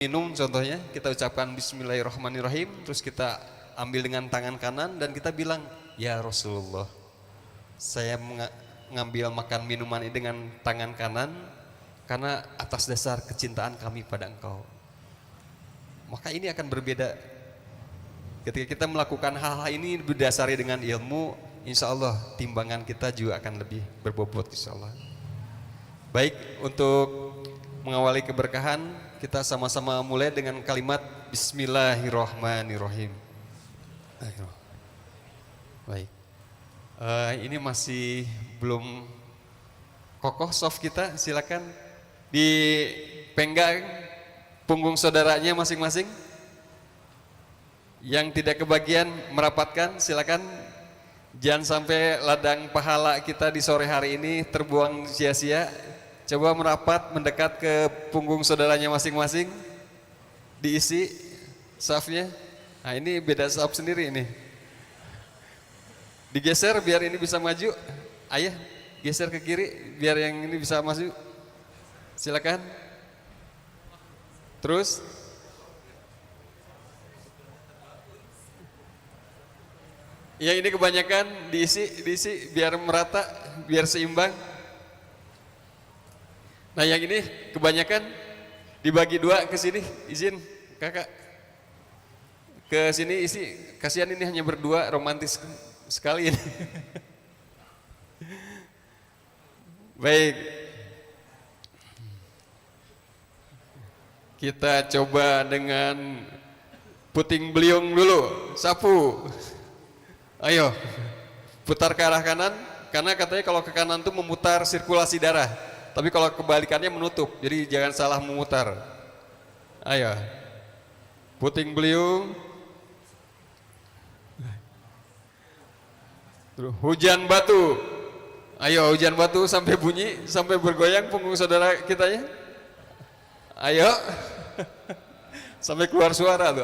Minum contohnya, kita ucapkan Bismillahirrahmanirrahim, terus kita ambil dengan tangan kanan dan kita bilang, ya Rasulullah, saya mengambil makan minuman ini dengan tangan kanan karena atas dasar kecintaan kami pada engkau. Maka ini akan berbeda. Ketika kita melakukan hal-hal ini berdasari dengan ilmu, insya Allah timbangan kita juga akan lebih berbobot insya Allah. Baik, untuk mengawali keberkahan, kita sama-sama mulai dengan kalimat Bismillahirrahmanirrahim. Baik, ini masih belum kokoh soft kita, silakan dipegang punggung saudaranya masing-masing. Yang tidak kebagian merapatkan, silakan. Jangan sampai ladang pahala kita di sore hari ini terbuang sia-sia. Coba merapat mendekat ke punggung saudaranya masing-masing, diisi safnya. Nah ini beda saf sendiri ini. Digeser biar ini bisa maju. Ayah geser ke kiri biar yang ini bisa maju. Silakan. Terus. Ya ini kebanyakan diisi biar merata, biar seimbang. Nah yang ini kebanyakan dibagi dua ke sini, izin kakak ke sini isi, kasihan ini hanya berdua, romantis sekali ini. Baik, kita coba dengan puting beliung dulu, sapu. Ayo, putar ke arah kanan, karena katanya kalau ke kanan tuh memutar sirkulasi darah. Tapi kalau kebalikannya menutup, jadi jangan salah memutar. Ayo, puting beliung. Hujan batu. Ayo, hujan batu sampai bunyi, sampai bergoyang punggung saudara kita ya. Ayo, sampai keluar suara tuh.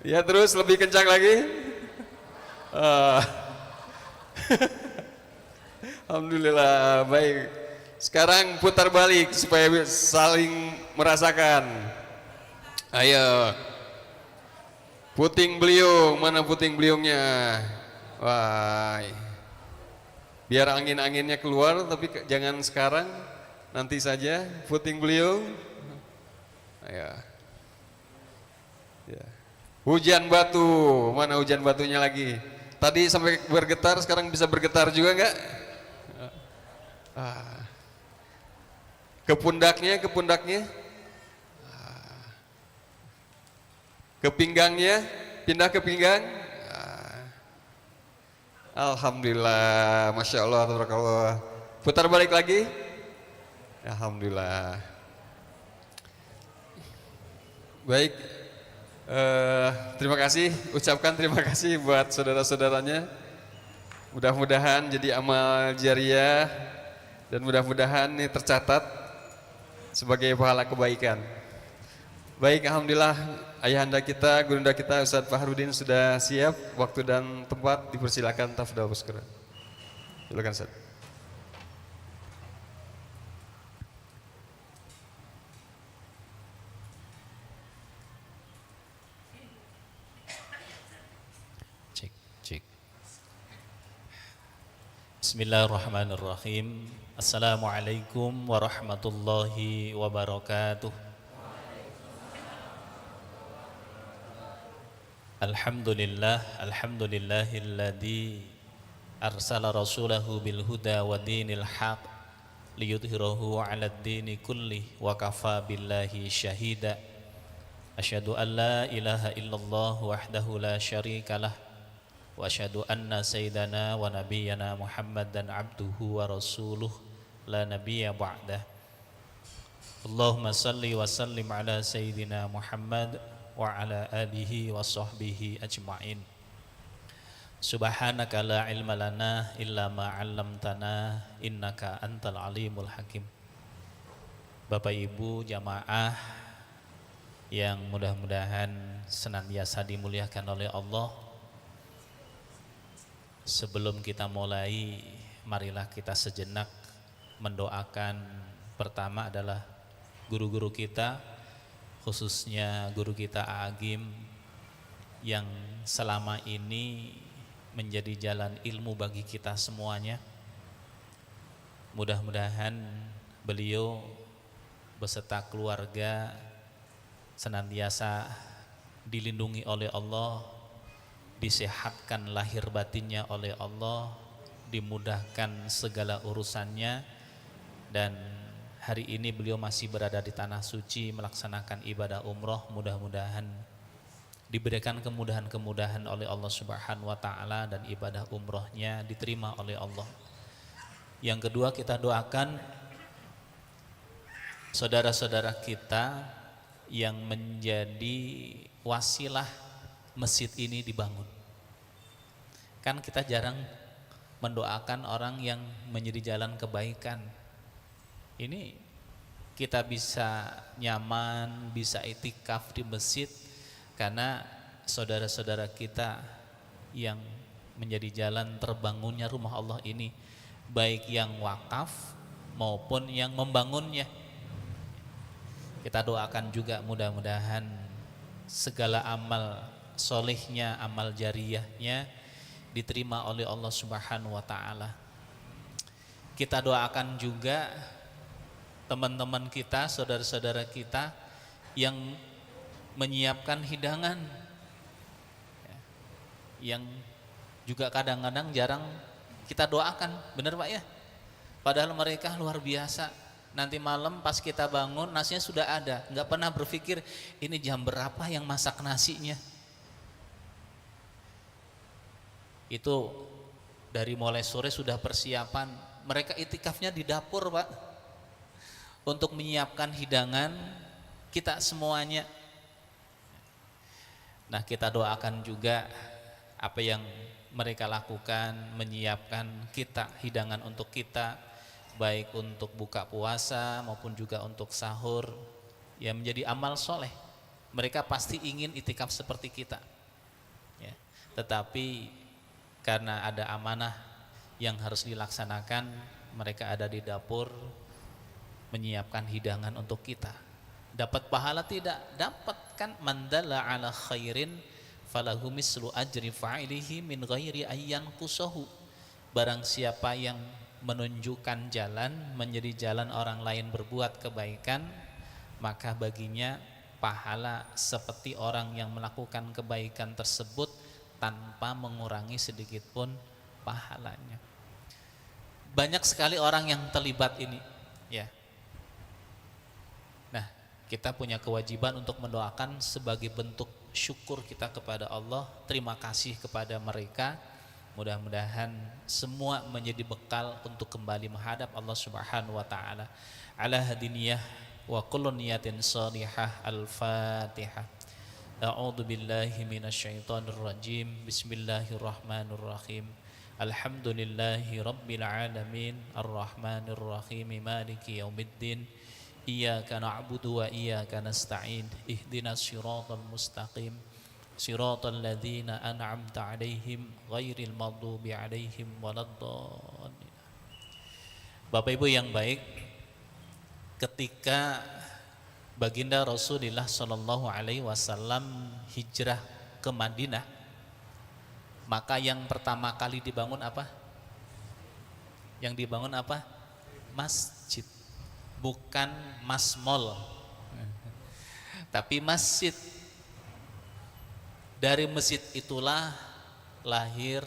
Ya terus lebih kencang lagi. Alhamdulillah, baik. Sekarang putar balik supaya saling merasakan. Ayo. Puting beliung, mana puting beliungnya? Wah. Biar angin-anginnya keluar, tapi jangan sekarang, nanti saja puting beliung. Ayo. Ya. Hujan batu, mana hujan batunya lagi? Tadi sampai bergetar, sekarang bisa bergetar juga enggak? Ke pundaknya, ke pinggangnya, pindah ke pinggang. Alhamdulillah, masya Allah, tabarakallah. Putar balik lagi. Alhamdulillah. Baik, terima kasih, ucapkan terima kasih buat saudara-saudaranya. Mudah-mudahan jadi amal jariah. Dan mudah-mudahan ini tercatat sebagai pahala kebaikan. Baik, alhamdulillah ayahanda kita, gurunda kita Ustadz Fahrudin sudah siap. Waktu dan tempat dipersilakan, tafadhol Boskur. Silakan Ustadz. Cek, cek. Bismillahirrahmanirrahim. Assalamualaikum warahmatullahi wabarakatuh. Alhamdulillahilladzi arsala rasulahu bil huda wa dinil haq liyudhhirahu 'alad dini kulli wa kafa billahi syahida. Asyhadu an la ilaha illallah wahdahu la syarikalah wa asyhadu anna sayyidana wa nabiyyana Muhammadan abduhu wa rasuluh la nabiyya ba'dah. Allahumma salli wa sallim ala sayyidina Muhammad wa ala alihi wa sahbihi ajma'in. Subhanaka la ilma lana illa ma 'allamtana innaka antal alimul hakim. Bapak Ibu jamaah yang mudah-mudahan senantiasa dimuliakan oleh Allah. Sebelum kita mulai, marilah kita sejenak mendoakan. Pertama adalah guru-guru kita, khususnya guru kita Agim yang selama ini menjadi jalan ilmu bagi kita semuanya. Mudah-mudahan beliau beserta keluarga senantiasa dilindungi oleh Allah, disehatkan lahir batinnya oleh Allah, dimudahkan segala urusannya, dan hari ini beliau masih berada di tanah suci melaksanakan ibadah umroh. Mudah-mudahan diberikan kemudahan-kemudahan oleh Allah Subhanahu wa taala dan ibadah umrohnya diterima oleh Allah. Yang kedua, kita doakan saudara-saudara kita yang menjadi wasilah masjid ini dibangun. Kan kita jarang mendoakan orang yang menjadi jalan kebaikan. Ini kita bisa nyaman, bisa itikaf di masjid karena saudara-saudara kita yang menjadi jalan terbangunnya rumah Allah ini, baik yang wakaf maupun yang membangunnya. Kita doakan juga mudah-mudahan segala amal solehnya, amal jariyahnya diterima oleh Allah Subhanahu wa taala. Kita doakan juga teman-teman kita, saudara-saudara kita yang menyiapkan hidangan, yang juga kadang-kadang jarang kita doakan, benar Pak ya? Padahal mereka luar biasa. Nanti malam pas kita bangun nasinya sudah ada, nggak pernah berpikir ini jam berapa yang masak nasinya. Itu dari mulai sore sudah persiapan. Mereka itikafnya di dapur Pak, untuk menyiapkan hidangan kita semuanya. Nah, kita doakan juga apa yang mereka lakukan, menyiapkan kita hidangan untuk kita, baik untuk buka puasa maupun juga untuk sahur, ya menjadi amal soleh. Mereka pasti ingin itikaf seperti kita ya. Tetapi karena ada amanah yang harus dilaksanakan, mereka ada di dapur menyiapkan hidangan untuk kita. Dapat pahala tidak? Dapat, kan mandala ala khairin falahu mislu ajri fa'ilihi min ghairi ayyan kusahu. Barang siapa yang menunjukkan jalan, menjadi jalan orang lain berbuat kebaikan, maka baginya pahala seperti orang yang melakukan kebaikan tersebut tanpa mengurangi sedikit pun pahalanya. Banyak sekali orang yang terlibat ini ya. Nah, kita punya kewajiban untuk mendoakan sebagai bentuk syukur kita kepada Allah, terima kasih kepada mereka. Mudah-mudahan semua menjadi bekal untuk kembali menghadap Allah Subhanahu wa taala. Ala hadiniyah wa kullu niyatin shalihah. Al-Fatihah. A'udzu billahi minasyaitonir rajim. Bismillahirrahmanirrahim. Alhamdulillahi rabbil alamin. Arrahmanir rahim. Maliki yaumiddin. Iyyaka na'budu wa iyyaka nasta'in. Ihdinas siratal mustaqim. Siratal ladzina an'amta 'alaihim ghairil maghdubi 'alaihim waladdallin. Bapak Ibu yang baik, ketika baginda Rasulullah sallallahu alaihi wasallam hijrah ke Madinah, maka yang pertama kali dibangun apa? Yang dibangun apa? Masjid. Bukan masmol. Tapi masjid. Dari masjid itulah lahir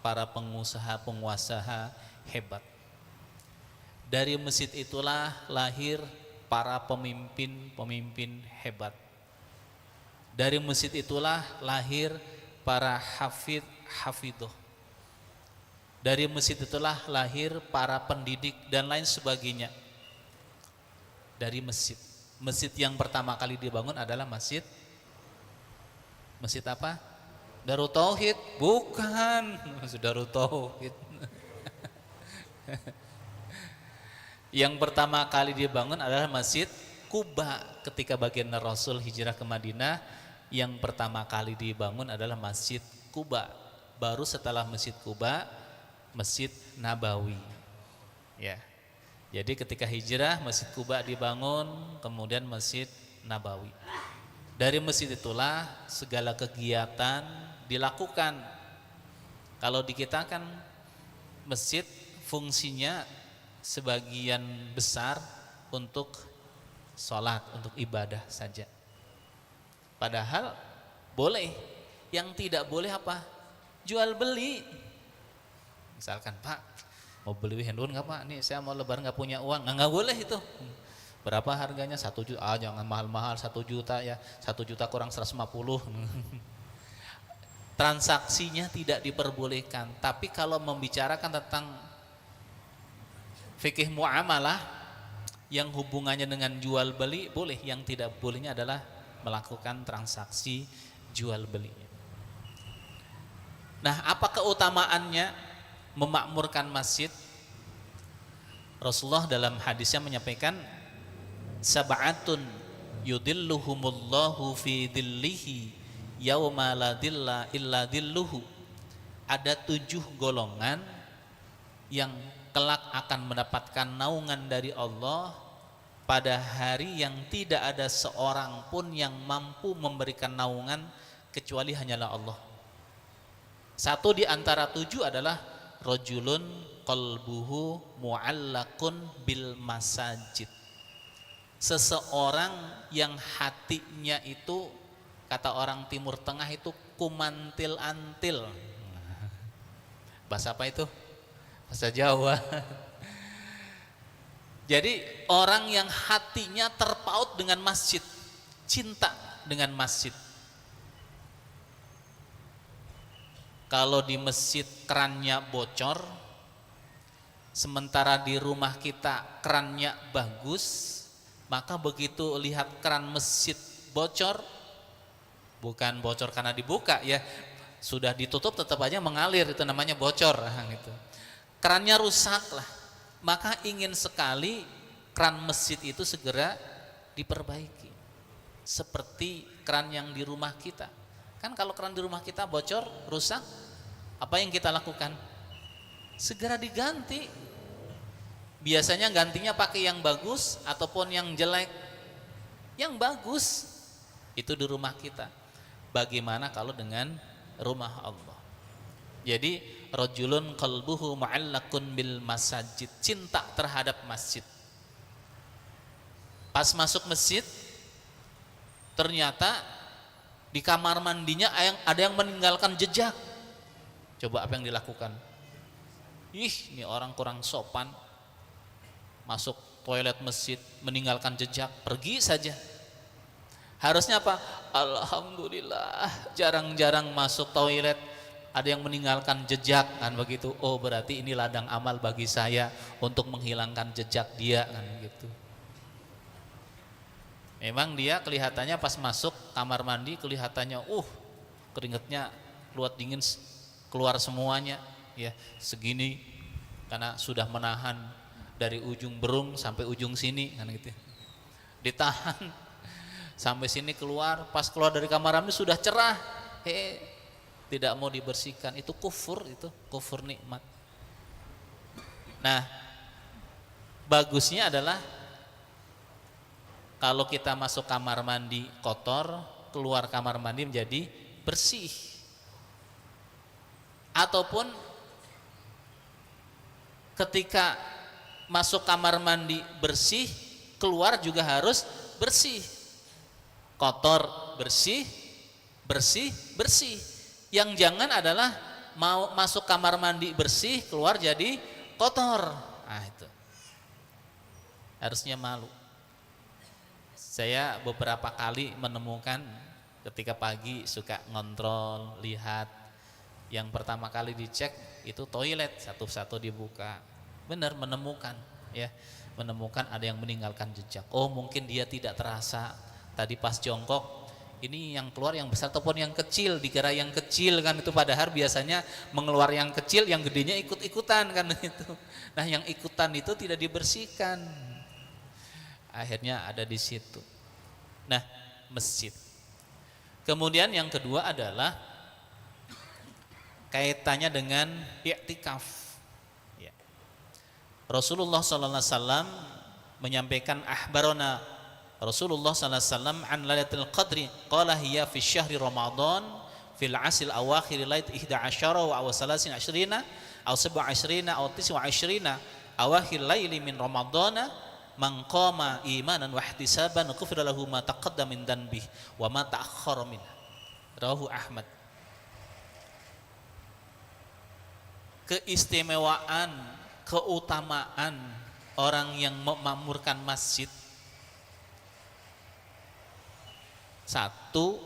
para pengusaha hebat. Dari masjid itulah lahir para pemimpin hebat. Dari masjid itulah lahir para hafidh. Dari masjid itulah lahir para pendidik dan lain sebagainya. Dari masjid. Masjid yang pertama kali dibangun adalah masjid apa? Darut Tauhid? Bukan, Masjid Darut Tauhid. Yang pertama kali dibangun adalah Masjid Quba. Ketika baginda Rasul hijrah ke Madinah, yang pertama kali dibangun adalah Masjid Quba. Baru setelah Masjid Quba, Masjid Nabawi. Ya. Jadi ketika hijrah Masjid Quba dibangun, kemudian Masjid Nabawi. Dari masjid itulah segala kegiatan dilakukan. Kalau di kita kan masjid fungsinya sebagian besar untuk sholat, untuk ibadah saja. Padahal boleh. Yang tidak boleh apa? Jual beli. Misalkan, Pak, mau beli handphone nggak Pak? Nih saya mau lebaran nggak punya uang. Nggak boleh itu. Berapa harganya? 1 juta. Jangan mahal-mahal, 1 juta ya. 1 juta kurang 150. Transaksinya tidak diperbolehkan. Tapi kalau membicarakan tentang fikih muamalah yang hubungannya dengan jual beli boleh. Yang tidak bolehnya adalah melakukan transaksi jual beli. Nah, apa keutamaannya memakmurkan masjid? Rasulullah dalam hadisnya menyampaikan, sab'atun yudilluhumullahu fi dhillihi yauma la dhilla illa dhilluhu. Ada 7 golongan yang kelak akan mendapatkan naungan dari Allah pada hari yang tidak ada seorang pun yang mampu memberikan naungan kecuali hanyalah Allah. Satu di antara 7 adalah rajulun qalbuhu mu'allaqun bil masajid. Seseorang yang hatinya itu, kata orang Timur Tengah itu kumantil-antil. Bahasa apa itu? Bahasa Jawa. Jadi orang yang hatinya terpaut dengan masjid, cinta dengan masjid. Kalau di masjid kerannya bocor, sementara di rumah kita kerannya bagus, maka begitu lihat keran masjid bocor, bukan bocor karena dibuka ya, sudah ditutup tetap aja mengalir, itu namanya bocor gitu. Kerannya rusak lah, maka ingin sekali keran masjid itu segera diperbaiki. Seperti keran yang di rumah kita. Kan kalau keran di rumah kita bocor, rusak, apa yang kita lakukan? Segera diganti. Biasanya gantinya pakai yang bagus ataupun yang jelek. Yang bagus itu di rumah kita. Bagaimana kalau dengan rumah Allah? Jadi rajulun qalbuhu mu'allaqun bil masajid, cinta terhadap masjid. Pas masuk masjid ternyata di kamar mandinya ada yang meninggalkan jejak. Coba apa yang dilakukan? Ini orang kurang sopan. Masuk toilet masjid meninggalkan jejak, pergi saja. Harusnya apa? Alhamdulillah, jarang-jarang masuk toilet ada yang meninggalkan jejak, kan begitu. Oh, berarti ini ladang amal bagi saya untuk menghilangkan jejak dia, kan gitu. Memang dia kelihatannya pas masuk kamar mandi kelihatannya keringetnya keluar semuanya ya, segini karena sudah menahan dari ujung berung sampai ujung sini kan gitu. Ditahan sampai sini keluar, pas keluar dari kamar mandi sudah cerah. Tidak mau dibersihkan, itu kufur nikmat. Nah, bagusnya adalah kalau kita masuk kamar mandi kotor, keluar kamar mandi menjadi bersih. Ataupun ketika masuk kamar mandi bersih, keluar juga harus bersih. Kotor bersih, bersih, bersih. Yang jangan adalah mau masuk kamar mandi bersih, keluar jadi kotor. Nah, itu harusnya malu. Saya beberapa kali menemukan ketika pagi suka ngontrol, lihat. Yang pertama kali dicek itu toilet, satu-satu dibuka. Benar menemukan ya, menemukan ada yang meninggalkan jejak. Oh, mungkin dia tidak terasa tadi pas jongkok, ini yang keluar yang besar ataupun yang kecil, dikira yang kecil kan itu, padahal biasanya mengeluar yang kecil, yang gedenya ikut-ikutan kan itu. Nah, yang ikutan itu tidak dibersihkan. Akhirnya ada di situ. Nah, masjid. Kemudian yang kedua adalah kaitannya dengan i'tikaf. Ya. Rasulullah sallallahu alaihi wasallam menyampaikan akhbarana Rasulullah sallallahu alaihi wasallam an lailatul qadri qala hiya fi syahri ramadan fil asil awakhir lait 11 wa aw 23 aw 27 aw 29 awakhir laili min ramadana man qama imanan wa ihtisaban ghufira lahu ma taqaddama min dhanbihi wa ma ta'akhkhara min rawahu Ahmad. Keistimewaan, keutamaan orang yang memakmurkan masjid. Satu,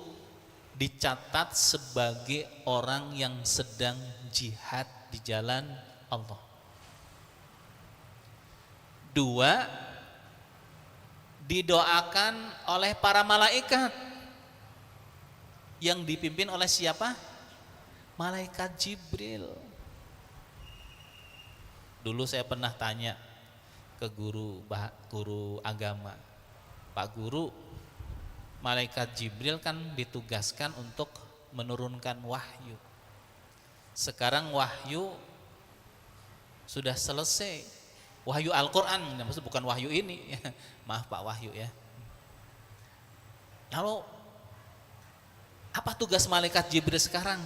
dicatat sebagai orang yang sedang jihad di jalan Allah. Dua, didoakan oleh para malaikat yang dipimpin oleh siapa? Malaikat Jibril. Dulu saya pernah tanya ke guru agama, Pak Guru, malaikat Jibril kan ditugaskan untuk menurunkan wahyu. Sekarang wahyu sudah selesai, wahyu Al-Quran, maksud bukan wahyu ini, maaf Pak Wahyu ya. Lalu apa tugas malaikat Jibril sekarang?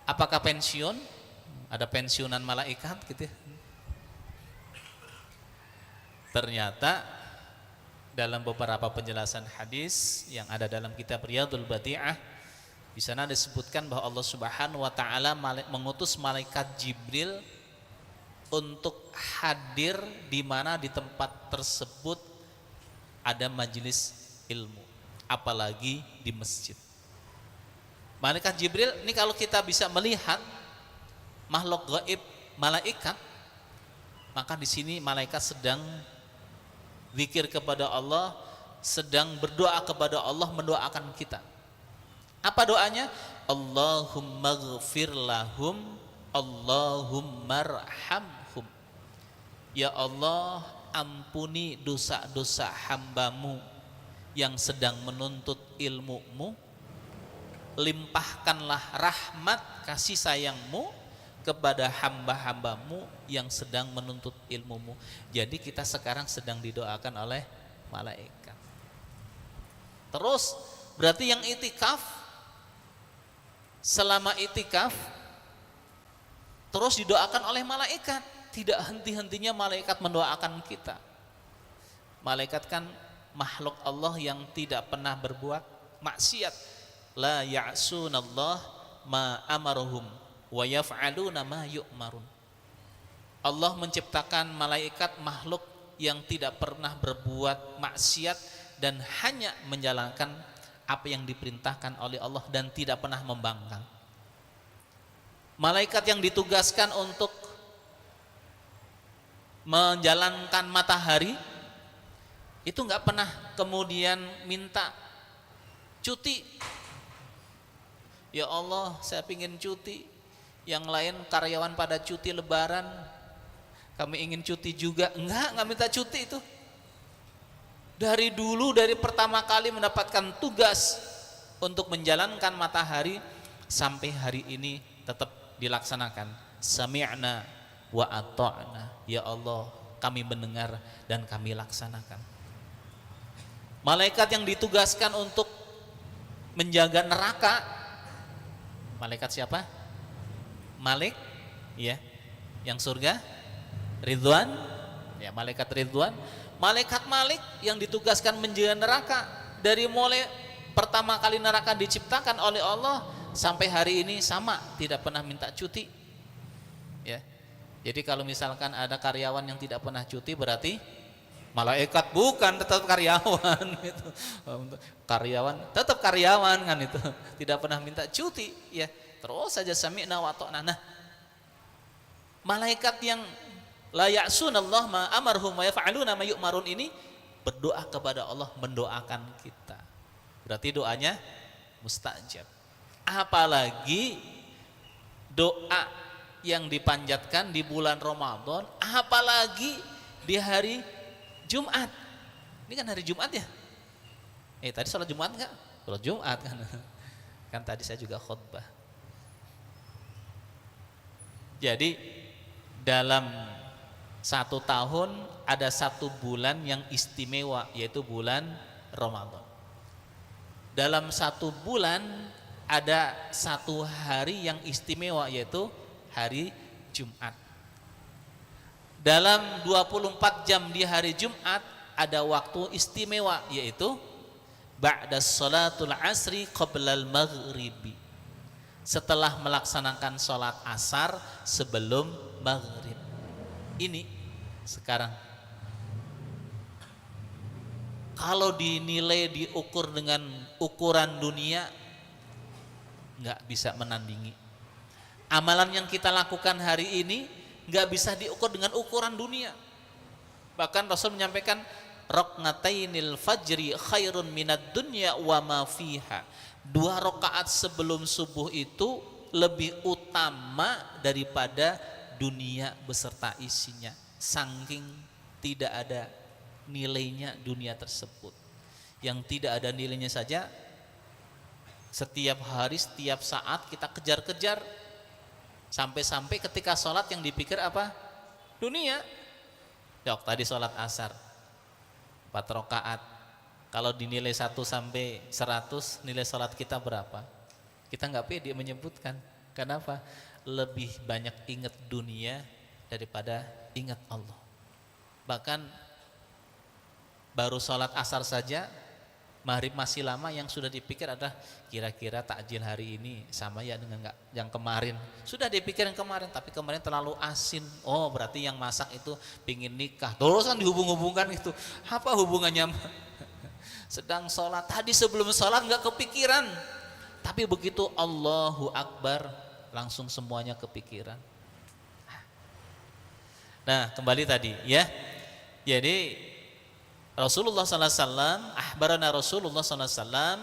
Apakah pensiun? Ada pensiunan malaikat gitu ya. Ternyata dalam beberapa penjelasan hadis yang ada dalam kitab Riyadul Badi'ah, di sana disebutkan bahwa Allah Subhanahu wa taala mengutus malaikat Jibril untuk hadir di mana di tempat tersebut ada majelis ilmu, apalagi di masjid. Malaikat Jibril ini kalau kita bisa melihat makhluk gaib malaikat, maka di sini malaikat sedang zikir kepada Allah, sedang berdoa kepada Allah, mendoakan kita. Apa doanya? Allahumma ghfir lahum, Allahumma arhamhum. Ya Allah, ampuni dosa-dosa hambamu yang sedang menuntut ilmu-Mu, limpahkanlah rahmat kasih sayang-Mu kepada hamba-hambamu yang sedang menuntut ilmu-Mu. Jadi kita sekarang sedang didoakan oleh malaikat. Terus berarti yang itikaf, selama itikaf terus didoakan oleh malaikat. Tidak henti-hentinya malaikat mendoakan kita. Malaikat kan makhluk Allah yang tidak pernah berbuat maksiat. La ya'sunallah ma amaruhum wa yaf'aluna ma yu'marun. Allah menciptakan malaikat makhluk yang tidak pernah berbuat maksiat dan hanya menjalankan apa yang diperintahkan oleh Allah dan tidak pernah membangkang. Malaikat yang ditugaskan untuk menjalankan matahari itu nggak pernah kemudian minta cuti. Ya Allah, saya ingin cuti. Yang lain karyawan pada cuti lebaran, kami ingin cuti juga. Enggak minta cuti itu. Dari dulu, dari pertama kali mendapatkan tugas untuk menjalankan matahari sampai hari ini tetap dilaksanakan. Sami'na wa ata'na. Ya Allah, kami mendengar dan kami laksanakan. Malaikat yang ditugaskan untuk menjaga neraka, malaikat siapa? Malik, ya, yang surga, Ridwan, ya, malaikat Ridwan. Malaikat Malik yang ditugaskan menjaga neraka dari mulai pertama kali neraka diciptakan oleh Allah sampai hari ini sama, tidak pernah minta cuti, ya. Jadi kalau misalkan ada karyawan yang tidak pernah cuti berarti malaikat bukan, tetap karyawan gitu. Karyawan tetap karyawan kan itu, tidak pernah minta cuti, ya. Terus saja sami'na wa ata'na. Nah, malaikat yang la ya'sunallah ma amarhum wa yaf'aluna ma yu'marun ini berdoa kepada Allah, mendoakan kita. Berarti doanya mustajab. Apalagi doa yang dipanjatkan di bulan Ramadan, apalagi di hari Jumat. Ini kan hari Jumat ya? Tadi sholat Jumat enggak? Sholat Jumat kan. Kan tadi saya juga khutbah. Jadi dalam Satu tahun ada satu bulan yang istimewa, yaitu bulan Ramadan. Dalam satu bulan ada satu hari yang istimewa, yaitu hari Jumat. Dalam 24 jam di hari Jumat ada waktu istimewa, yaitu ba'da sholatul asri qoblal maghribi, setelah melaksanakan sholat asar sebelum maghrib. Ini sekarang kalau dinilai, diukur dengan ukuran dunia, nggak bisa menandingi. Amalan yang kita lakukan hari ini nggak bisa diukur dengan ukuran dunia. Bahkan Rasul menyampaikan, raqnatainil fajri khairun minad dunya wa ma fiha. 2 rakaat sebelum subuh itu lebih utama daripada dunia beserta isinya. Saking tidak ada nilainya dunia tersebut. Yang tidak ada nilainya saja, setiap hari, setiap saat kita kejar-kejar, sampai-sampai ketika sholat yang dipikir apa? Dunia. Dok, tadi sholat asar 4 rakaat, kalau dinilai 1 sampai 100, nilai sholat kita berapa? Kita nggak pede menyebutkan. Kenapa? Lebih banyak ingat dunia daripada ingat Allah. Bahkan baru sholat asar saja, maghrib masih lama, yang sudah dipikir adalah kira-kira takjil hari ini sama ya dengan yang kemarin. Sudah dipikir yang kemarin, tapi kemarin terlalu asin. Oh, berarti yang masak itu pingin nikah. Terus kan dihubung-hubungkan itu. Apa hubungannya? Sedang sholat, tadi sebelum sholat nggak kepikiran, tapi begitu Allahu Akbar langsung semuanya kepikiran. Nah, kembali tadi ya. Jadi Rasulullah sallallahu alaihi wasallam, ahbarana Rasulullah sallallahu alaihi wasallam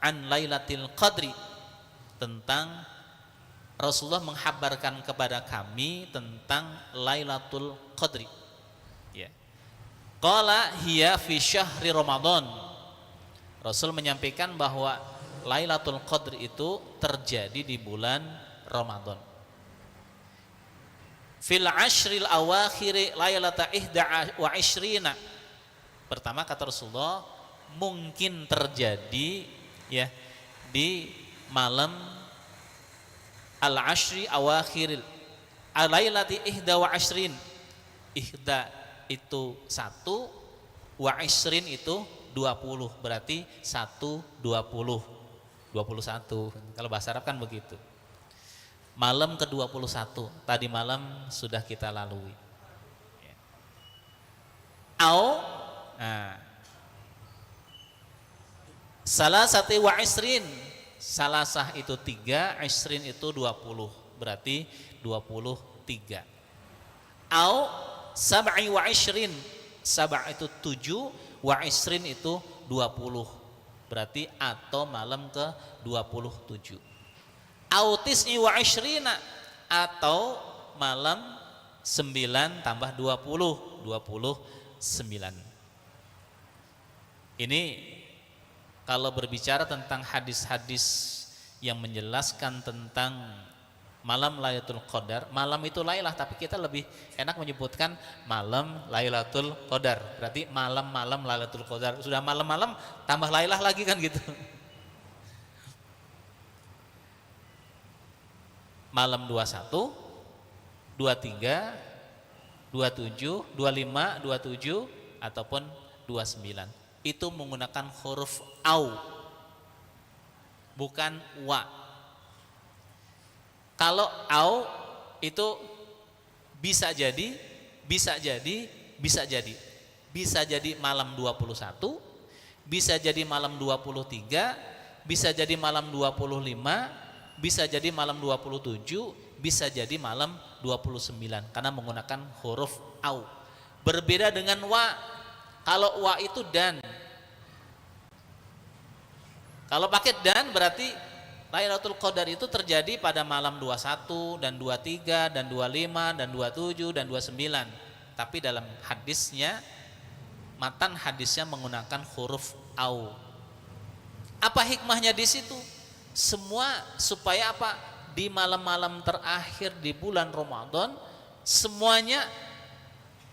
an Lailatul Qadri, tentang Rasulullah menghabarkan kepada kami tentang Lailatul Qadri. Ya. Qala hiya fi syahri Ramadan. Rasul menyampaikan bahwa Lailatul Qadri itu terjadi di bulan Ramadan. Fil ashril awakhiri lailata ihda wa ishrina. Pertama kata Rasulullah, mungkin terjadi ya di malam al-ashri awakhiril alailati ihda wa ashrin. Ihda itu 1, wa ishrin itu 20, berarti 1 20 21. Kalau bahasa Arab kan begitu. Malam ke-21 tadi malam sudah kita lalui. Au salasati wa isrin, salasah itu 3, isrin itu 20, berarti 23. Au sab'i wa isrin, sab' itu 7, wa isrin itu 20, berarti atau malam ke-27. Au tis'i wa isrina, atau malam 9 tambah 20, 29. Ini kalau berbicara tentang hadis-hadis yang menjelaskan tentang malam Lailatul Qadar, malam itu Lailah, tapi kita lebih enak menyebutkan malam Lailatul Qadar. Berarti malam-malam Lailatul Qadar. Sudah malam-malam tambah Lailah lagi kan gitu. Malam 21, 23, 27, 25, 27 ataupun 29. Itu menggunakan huruf au, bukan wa. Kalau au itu bisa jadi, bisa jadi, bisa jadi. Bisa jadi malam 21, bisa jadi malam 23, bisa jadi malam 25, bisa jadi malam 27, bisa jadi malam 29, karena menggunakan huruf au. Berbeda dengan wa. Kalau wa itu dan. Kalau pakai dan berarti Lailatul Qadar itu terjadi pada malam 21 dan 23 dan 25 dan 27 dan 29. Tapi dalam hadisnya, matan hadisnya menggunakan huruf au. Apa hikmahnya di situ? Semua supaya apa? Di malam-malam terakhir di bulan Ramadan semuanya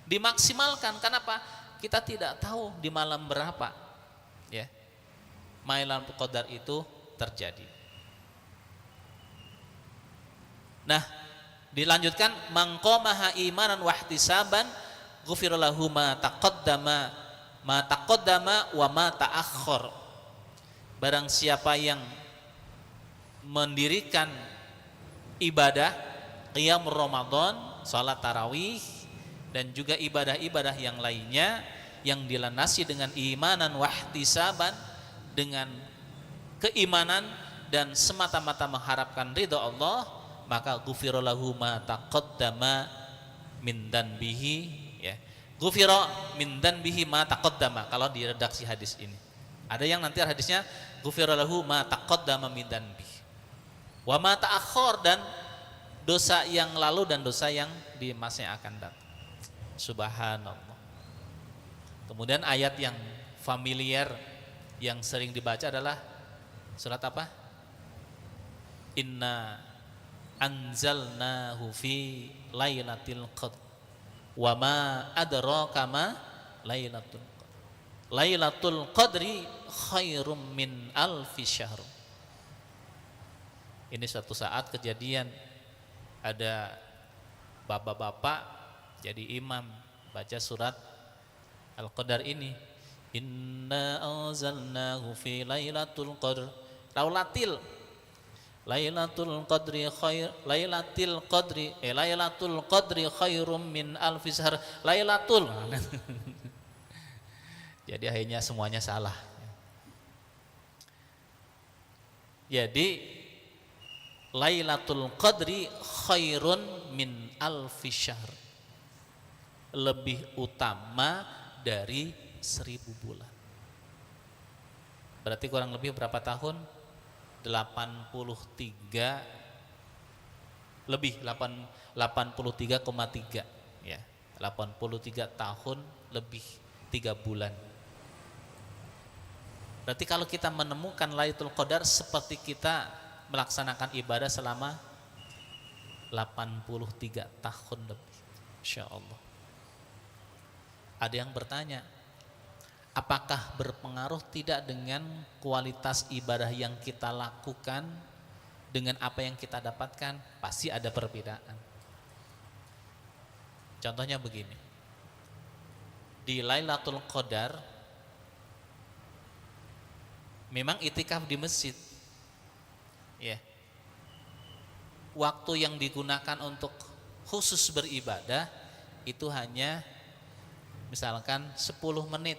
Dimaksimalkan. Kenapa? Kita tidak tahu di malam berapa ya Lailatul Qadar itu terjadi. Nah, dilanjutkan mangqamaha imanan wahtisaban ghufira lahu ma taqaddama wa ma ta'akhkhar. Barang siapa yang mendirikan ibadah qiyam Ramadan, salat tarawih dan juga ibadah-ibadah yang lainnya yang dilandasi dengan imanan wahtisaban, dengan keimanan dan semata-mata mengharapkan ridha Allah, maka ghufira lahu ma taqaddama min danbihi ya. Ghufira min danbihi ma taqaddama kalau di redaksi hadis ini. Ada yang nanti hadisnya ghufira lahu ma taqaddama min danbihi wa ma ta'akhkhar, dan dosa yang lalu dan dosa yang di masa yang akan datang. Subhanallah. Kemudian ayat yang familiar yang sering dibaca adalah surat apa? Inna anzalnahu fi lailatul qadr wa ma adraka ma lailatul qadr. Lailatul qadri khairum min alfi syahr. Ini suatu saat kejadian ada bapak-bapak jadi imam baca surat Al-Qadar ini. Inna anzalnahu fi lailatul qadr. Lailatul qadri khairum min alfi syahr. Lailatul. Jadi akhirnya semuanya salah. Jadi Lailatul Qadri khairun min alfi syahr, lebih utama dari 1000 bulan. Berarti kurang lebih berapa tahun? 83 lebih 83,3 ya. 83 tahun lebih 3 bulan. Berarti kalau kita menemukan Lailatul Qadar seperti kita melaksanakan ibadah selama 83 tahun lebih. Insya Allah. Ada yang bertanya, apakah berpengaruh tidak dengan kualitas ibadah yang kita lakukan dengan apa yang kita dapatkan? Pasti ada perbedaan. Contohnya begini, di Lailatul Qadar memang itikaf di masjid ya. Waktu yang digunakan untuk khusus beribadah itu hanya misalkan 10 menit.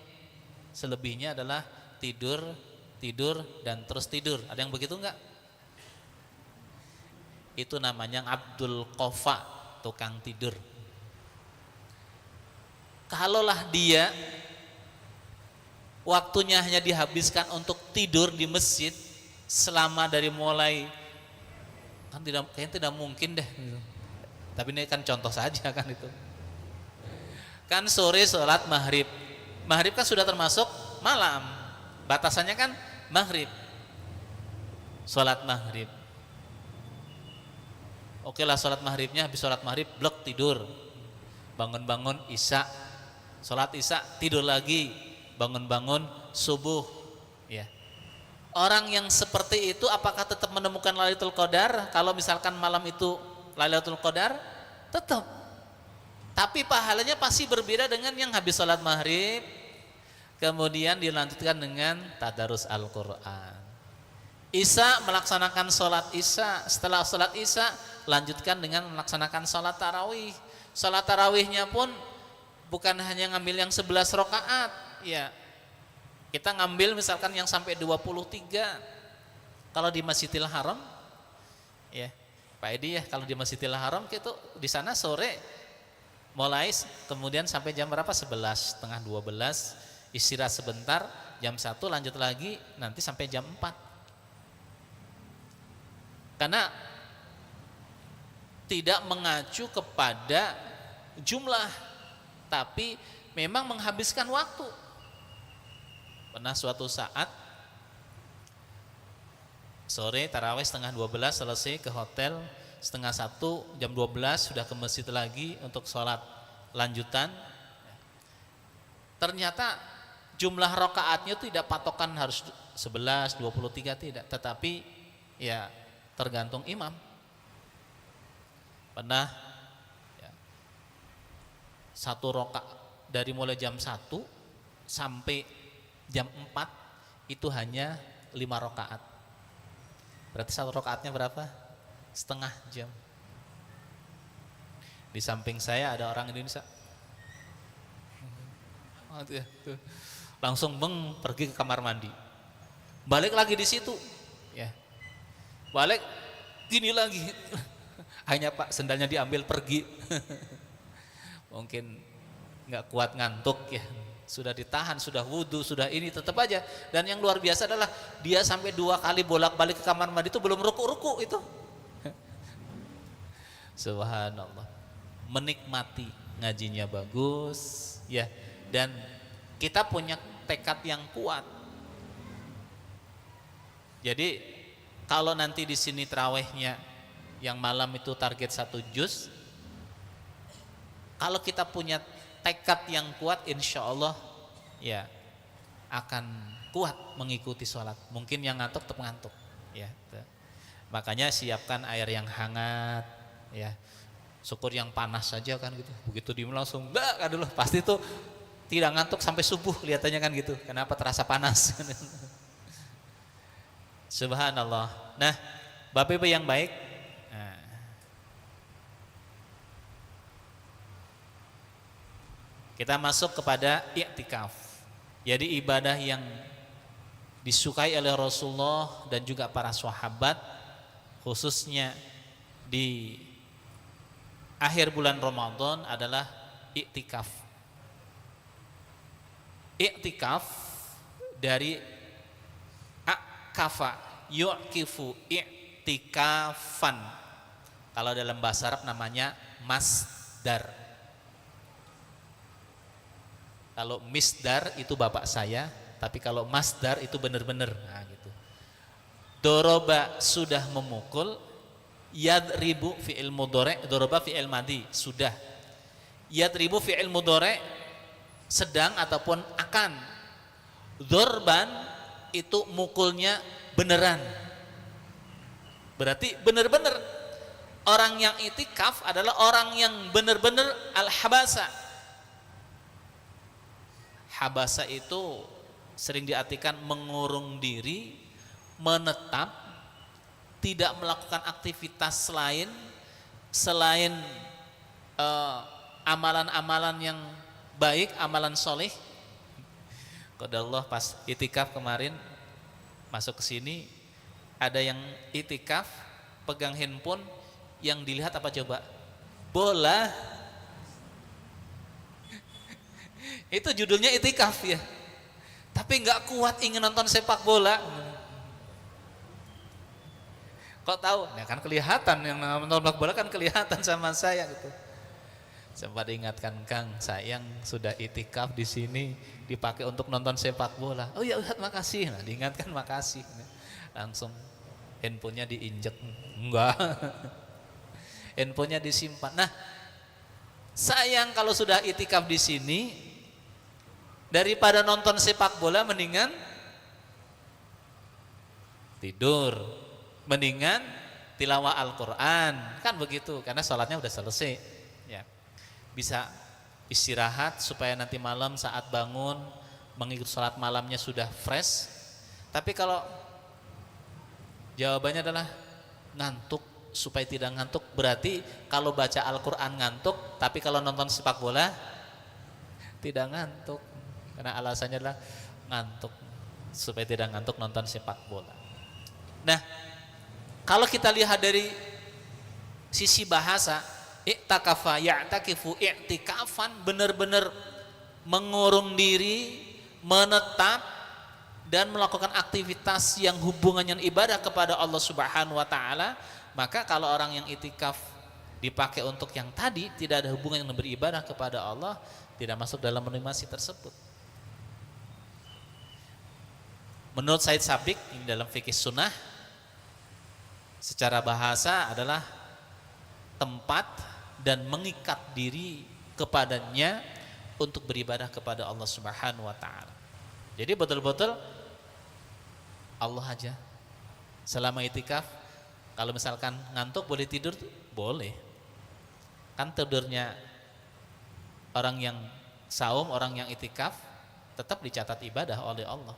Selebihnya adalah tidur dan terus tidur. Ada yang begitu enggak? Itu namanya Abdul Qafa, tukang tidur. Kalaulah dia waktunya hanya dihabiskan untuk tidur di masjid selama dari mulai, kan kayaknya tidak mungkin deh. Tapi ini kan contoh saja kan itu. Kan sore sholat maghrib. Maghrib kan sudah termasuk malam. Batasannya kan maghrib. Sholat maghrib. Oke lah sholat maghribnya, habis sholat maghrib blok tidur. Bangun-bangun isya. Sholat isya tidur lagi. Bangun-bangun subuh. Ya. Orang yang seperti itu apakah tetap menemukan Lailatul Qadar? Kalau misalkan malam itu Lailatul Qadar, tetap. Tapi pahalanya pasti berbeda dengan yang habis sholat maghrib, kemudian dilanjutkan dengan tadarus Al-Quran. Isya melaksanakan sholat isya, setelah sholat isya lanjutkan dengan melaksanakan sholat tarawih. Sholat tarawihnya pun bukan hanya ngambil yang 11 rakaat, ya. Kita ngambil misalkan yang sampai 23. Kalau di Masjidil Haram ya, Pak Edi ya, kalau di Masjidil Haram itu di sana sore mulai kemudian sampai jam berapa? 11, setengah 12, istirahat sebentar, jam 1 lanjut lagi nanti sampai jam 4. Karena tidak mengacu kepada jumlah, tapi memang menghabiskan waktu. Pernah suatu saat sore tarawih setengah 12 selesai ke hotel, setengah 1 jam 12 sudah ke masjid lagi untuk sholat lanjutan. Ternyata jumlah rakaatnya itu tidak patokan harus 11, 23 tidak, tetapi ya tergantung imam. Pernah ya, satu rakaat dari mulai jam 1 sampai jam 4 itu hanya 5 rakaat. Berarti satu rakaatnya berapa? Setengah jam. Di samping saya ada orang Indonesia. Tuh. Langsung pergi ke kamar mandi. Balik lagi di situ. Ya. Balik gini lagi. Hanya Pak sendalnya diambil pergi. Mungkin nggak kuat ngantuk ya. Sudah ditahan, sudah wudhu, sudah ini tetap aja. Dan yang luar biasa adalah dia sampai 2 kali bolak-balik ke kamar mandi itu belum ruku-ruku itu. Subhanallah. Menikmati ngajinya bagus ya, dan kita punya tekad yang kuat. Jadi kalau nanti di sini tarawehnya yang malam itu target 1 juz, kalau kita punya tekad yang kuat, insya Allah ya akan kuat mengikuti sholat. Mungkin yang ngantuk tetap ngantuk ya. Makanya siapkan air yang hangat ya. Syukur yang panas saja kan gitu. Begitu diminum langsung kan dulu. Pasti tuh tidak ngantuk sampai subuh kelihatannya kan gitu. Kenapa terasa panas? Subhanallah. Nah, Bapak Ibu yang baik, nah, kita masuk kepada i'tikaf. Jadi ibadah yang disukai oleh Rasulullah dan juga para sahabat, khususnya di akhir bulan Ramadan adalah i'tikaf. I'tikaf dari akafa, yu'kifu, i'tikafan. Kalau dalam bahasa Arab namanya masdar. Kalau misdar itu bapak saya, tapi kalau masdar itu benar-benar. Nah, gitu. Doroba sudah memukul, yadribu fi'il mudhari', doroba fi'il madi sudah. Yadribu fi'il mudhari' sedang ataupun akan. Dorban itu mukulnya beneran. Berarti benar-benar orang yang itikaf adalah orang yang benar-benar al-habasa. Habasa itu sering diartikan mengurung diri, menetap, tidak melakukan aktivitas lain selain amalan-amalan yang baik, amalan soleh. Qadarullah pas itikaf kemarin masuk ke sini ada yang itikaf pegang handphone, yang dilihat apa coba? Bola. Itu judulnya itikaf ya. Tapi nggak kuat ingin nonton sepak bola. Kok tahu? Ya kan kelihatan, yang nonton sepak bola kan kelihatan sama saya gitu. Sempat diingatkan, Kang, sayang sudah itikaf di sini dipakai untuk nonton sepak bola. Oh ya Ustaz, makasih. Nah, diingatkan makasih. Langsung handphonenya diinjek. Enggak. Handphonenya disimpan. Nah, sayang kalau sudah itikaf di sini, daripada nonton sepak bola mendingan tidur, mendingan tilawah Al-Quran, kan begitu, karena sholatnya udah selesai ya. Bisa istirahat supaya nanti malam saat bangun mengikuti sholat malamnya sudah fresh. Tapi kalau jawabannya adalah ngantuk, supaya tidak ngantuk, berarti kalau baca Al-Quran ngantuk, tapi kalau nonton sepak bola tidak ngantuk. Karena alasannya adalah ngantuk, supaya tidak ngantuk nonton sepak bola. Nah, kalau kita lihat dari sisi bahasa, i'takafa ya'takifu i'tikafan, benar-benar mengurung diri, menetap dan melakukan aktivitas yang hubungannya ibadah kepada Allah Subhanahu wa taala. Maka kalau orang yang i'tikaf dipakai untuk yang tadi, tidak ada hubungan yang beribadah kepada Allah, tidak masuk dalam nominasi tersebut. Menurut Said Sabiq, ini dalam fikih sunnah, secara bahasa adalah tempat dan mengikat diri kepadanya untuk beribadah kepada Allah Subhanahu wa taala. Jadi betul-betul Allah aja. Selama itikaf, kalau misalkan ngantuk boleh tidur, boleh. Kan tidurnya orang yang saum, orang yang itikaf tetap dicatat ibadah oleh Allah.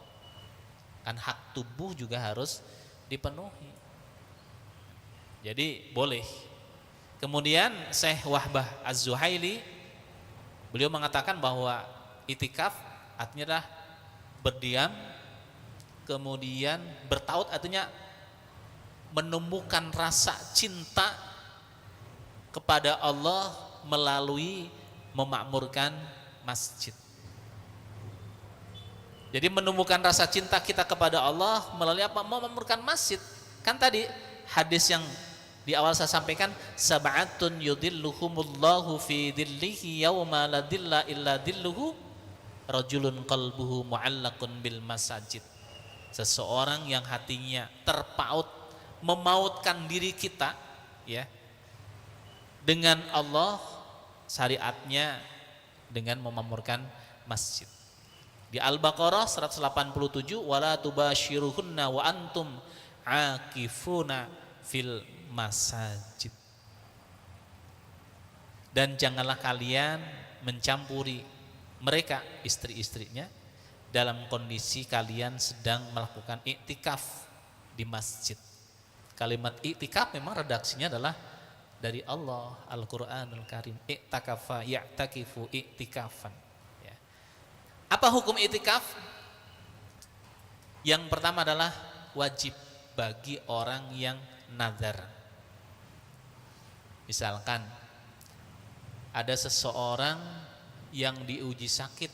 Kan hak tubuh juga harus dipenuhi. Jadi boleh. Kemudian Syekh Wahbah Az-Zuhaili beliau mengatakan bahwa itikaf artinya adalah berdiam, kemudian bertaut artinya menumbuhkan rasa cinta kepada Allah melalui memakmurkan masjid. Jadi menumbuhkan rasa cinta kita kepada Allah melalui apa? Memakmurkan masjid. Kan tadi hadis yang di awal saya sampaikan, sab'atun yudhilluhumullahu fi dhillihi yauma la dhilla illa dhilluhu, rajulun qalbuhu mu'allaqun bil masajid. Seseorang yang hatinya terpaut, memautkan diri kita ya dengan Allah, syariatnya dengan memakmurkan masjid. Di Al-Baqarah 187, wala tubashiruhunna wa antum akifuna fil masajid. Dan janganlah kalian mencampuri mereka, istri-istrinya, dalam kondisi kalian sedang melakukan iktikaf di masjid. Kalimat iktikaf memang redaksinya adalah dari Allah Al-Qur'anul Karim. Iktakafa ya'takifu iktikafan. Ya. Apa hukum iktikaf? Yang pertama adalah wajib bagi orang yang nazar. Misalkan ada seseorang yang diuji sakit,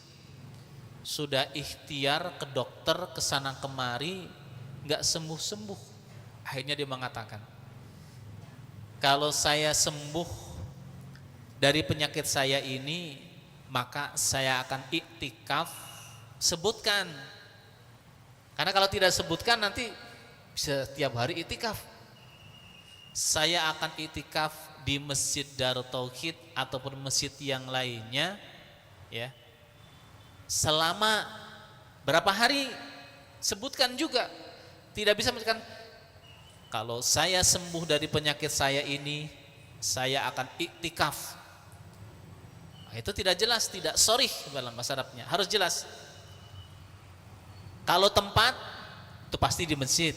sudah ikhtiar ke dokter kesana kemari nggak sembuh-sembuh. Akhirnya dia mengatakan, kalau saya sembuh dari penyakit saya ini, maka saya akan iktikaf. Sebutkan, karena kalau tidak sebutkan nanti bisa tiap hari iktikaf. Saya akan iktikaf di Masjid Darut Tauhid ataupun masjid yang lainnya ya. Selama berapa hari? Sebutkan juga. Tidak bisa menyebutkan kalau saya sembuh dari penyakit saya ini, saya akan iktikaf. Nah, itu tidak jelas, tidak sharih dalam bahasa Arabnya. Harus jelas. Kalau tempat itu pasti di masjid.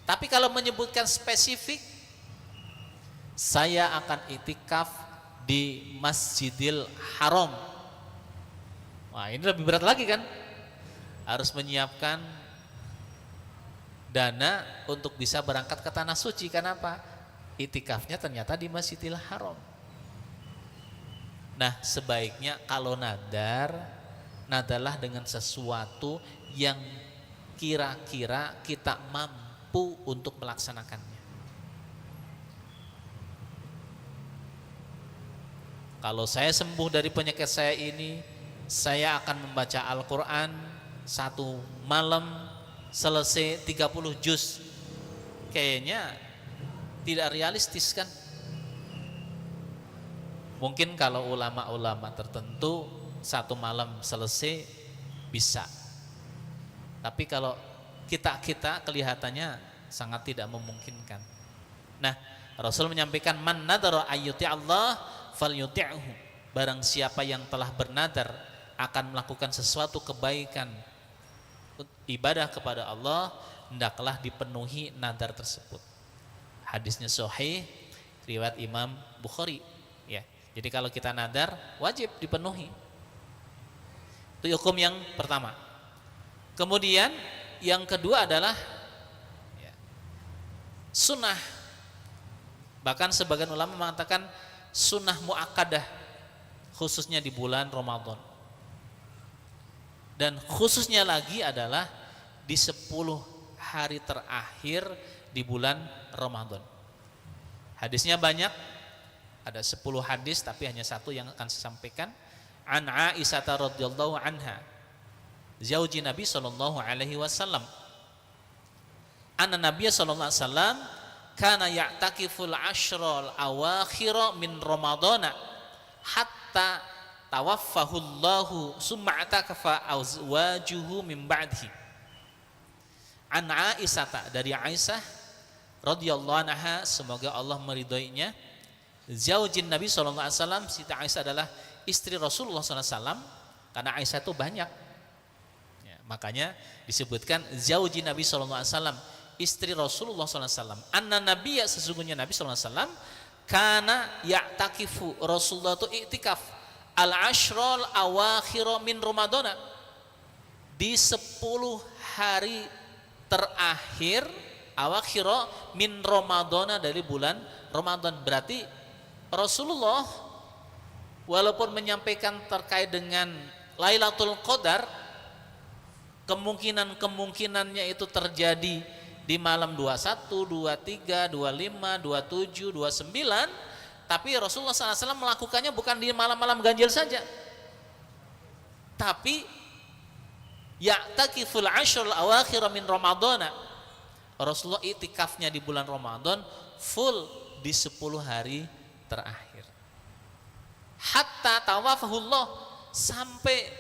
Tapi kalau menyebutkan spesifik, saya akan iktikaf di Masjidil Haram. Wah, ini lebih berat lagi kan? Harus menyiapkan dana untuk bisa berangkat ke tanah suci. Kenapa? Iktikafnya ternyata di Masjidil Haram. Nah, sebaiknya kalau nadar, nadarlah dengan sesuatu yang kira-kira kita mampu untuk melaksanakannya. Kalau saya sembuh dari penyakit saya ini, saya akan membaca Al-Quran satu malam selesai 30 juz. Kayaknya tidak realistis kan? Mungkin kalau ulama-ulama tertentu satu malam selesai bisa. Tapi kalau kita kelihatannya sangat tidak memungkinkan. Nah, Rasul menyampaikan, man nadara ayyuti Allah falyuti'hu. Barang siapa yang telah bernadar akan melakukan sesuatu kebaikan, ibadah kepada Allah, hendaklah dipenuhi nadar tersebut. Hadisnya sahih, riwayat Imam Bukhari ya. Jadi kalau kita nadar wajib dipenuhi. Itu hukum yang pertama. Kemudian yang kedua adalah ya, sunnah. Bahkan sebagian ulama mengatakan sunnah muakkadah, khususnya di bulan Ramadan. Dan khususnya lagi adalah di 10 hari terakhir di bulan Ramadan. Hadisnya banyak, ada 10 hadis tapi hanya satu yang akan saya sampaikan. An Aisyah radhiyallahu anha, zauji Nabi sallallahu alaihi wasallam. Anna Nabiy sallallahu alaihi wasallam kana ya'takiful ashral awakhir min Ramadana hatta tawaffahullahu summa atakafa azwajuhu min ba'dihi. An Aisyah, dari Aisyah radhiyallahu anha, semoga Allah meridhoinya, zaujin Nabi sallallahu alaihi wasallam, Siti Aisyah adalah istri Rasulullah sallallahu alaihi wasallam, karena Aisyah itu banyak. Ya, makanya disebutkan zaujin Nabi sallallahu alaihi wasallam, istri Rasulullah sallallahu alaihi wasallam. Anna nabiyya, sesungguhnya Nabi sallallahu alaihi wasallam, kana ya'takifu, Rasulullah itu iktikaf al-ashral awakhir min Ramadana, di 10 hari terakhir awakhir min Ramadana, dari bulan Ramadan. Berarti Rasulullah walaupun menyampaikan terkait dengan Lailatul Qadar, kemungkinannya itu terjadi di malam 21, 23, 25, 27, 29, tapi Rasulullah SAW melakukannya bukan di malam-malam ganjil saja, tapi ya'takiful ashrul awakhir min Ramadana, Rasulullah itikafnya di bulan Ramadan full di 10 hari terakhir. Hatta tawafahullah, sampai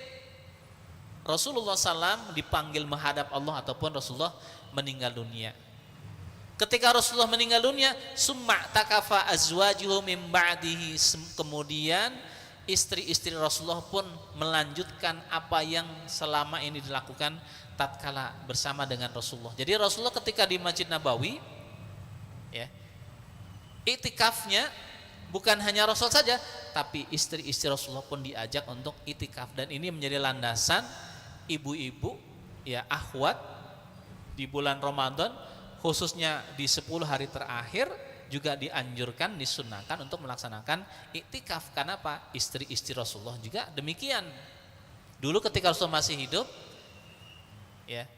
Rasulullah SAW dipanggil menghadap Allah ataupun Rasulullah meninggal dunia. Ketika Rasulullah meninggal dunia, summa takafa azwajuhu min ba'dihi, kemudian istri-istri Rasulullah pun melanjutkan apa yang selama ini dilakukan tatkala bersama dengan Rasulullah. Jadi Rasulullah ketika di Masjid Nabawi, ya, itikafnya bukan hanya Rasul saja, tapi istri-istri Rasulullah pun diajak untuk itikaf, dan ini menjadi landasan ibu-ibu, ya, akhwat di bulan Ramadan, khususnya di 10 hari terakhir juga dianjurkan, disunnahkan untuk melaksanakan iktikaf. Karena apa? Istri-istri Rasulullah juga demikian. Dulu ketika Rasulullah masih hidup, ya,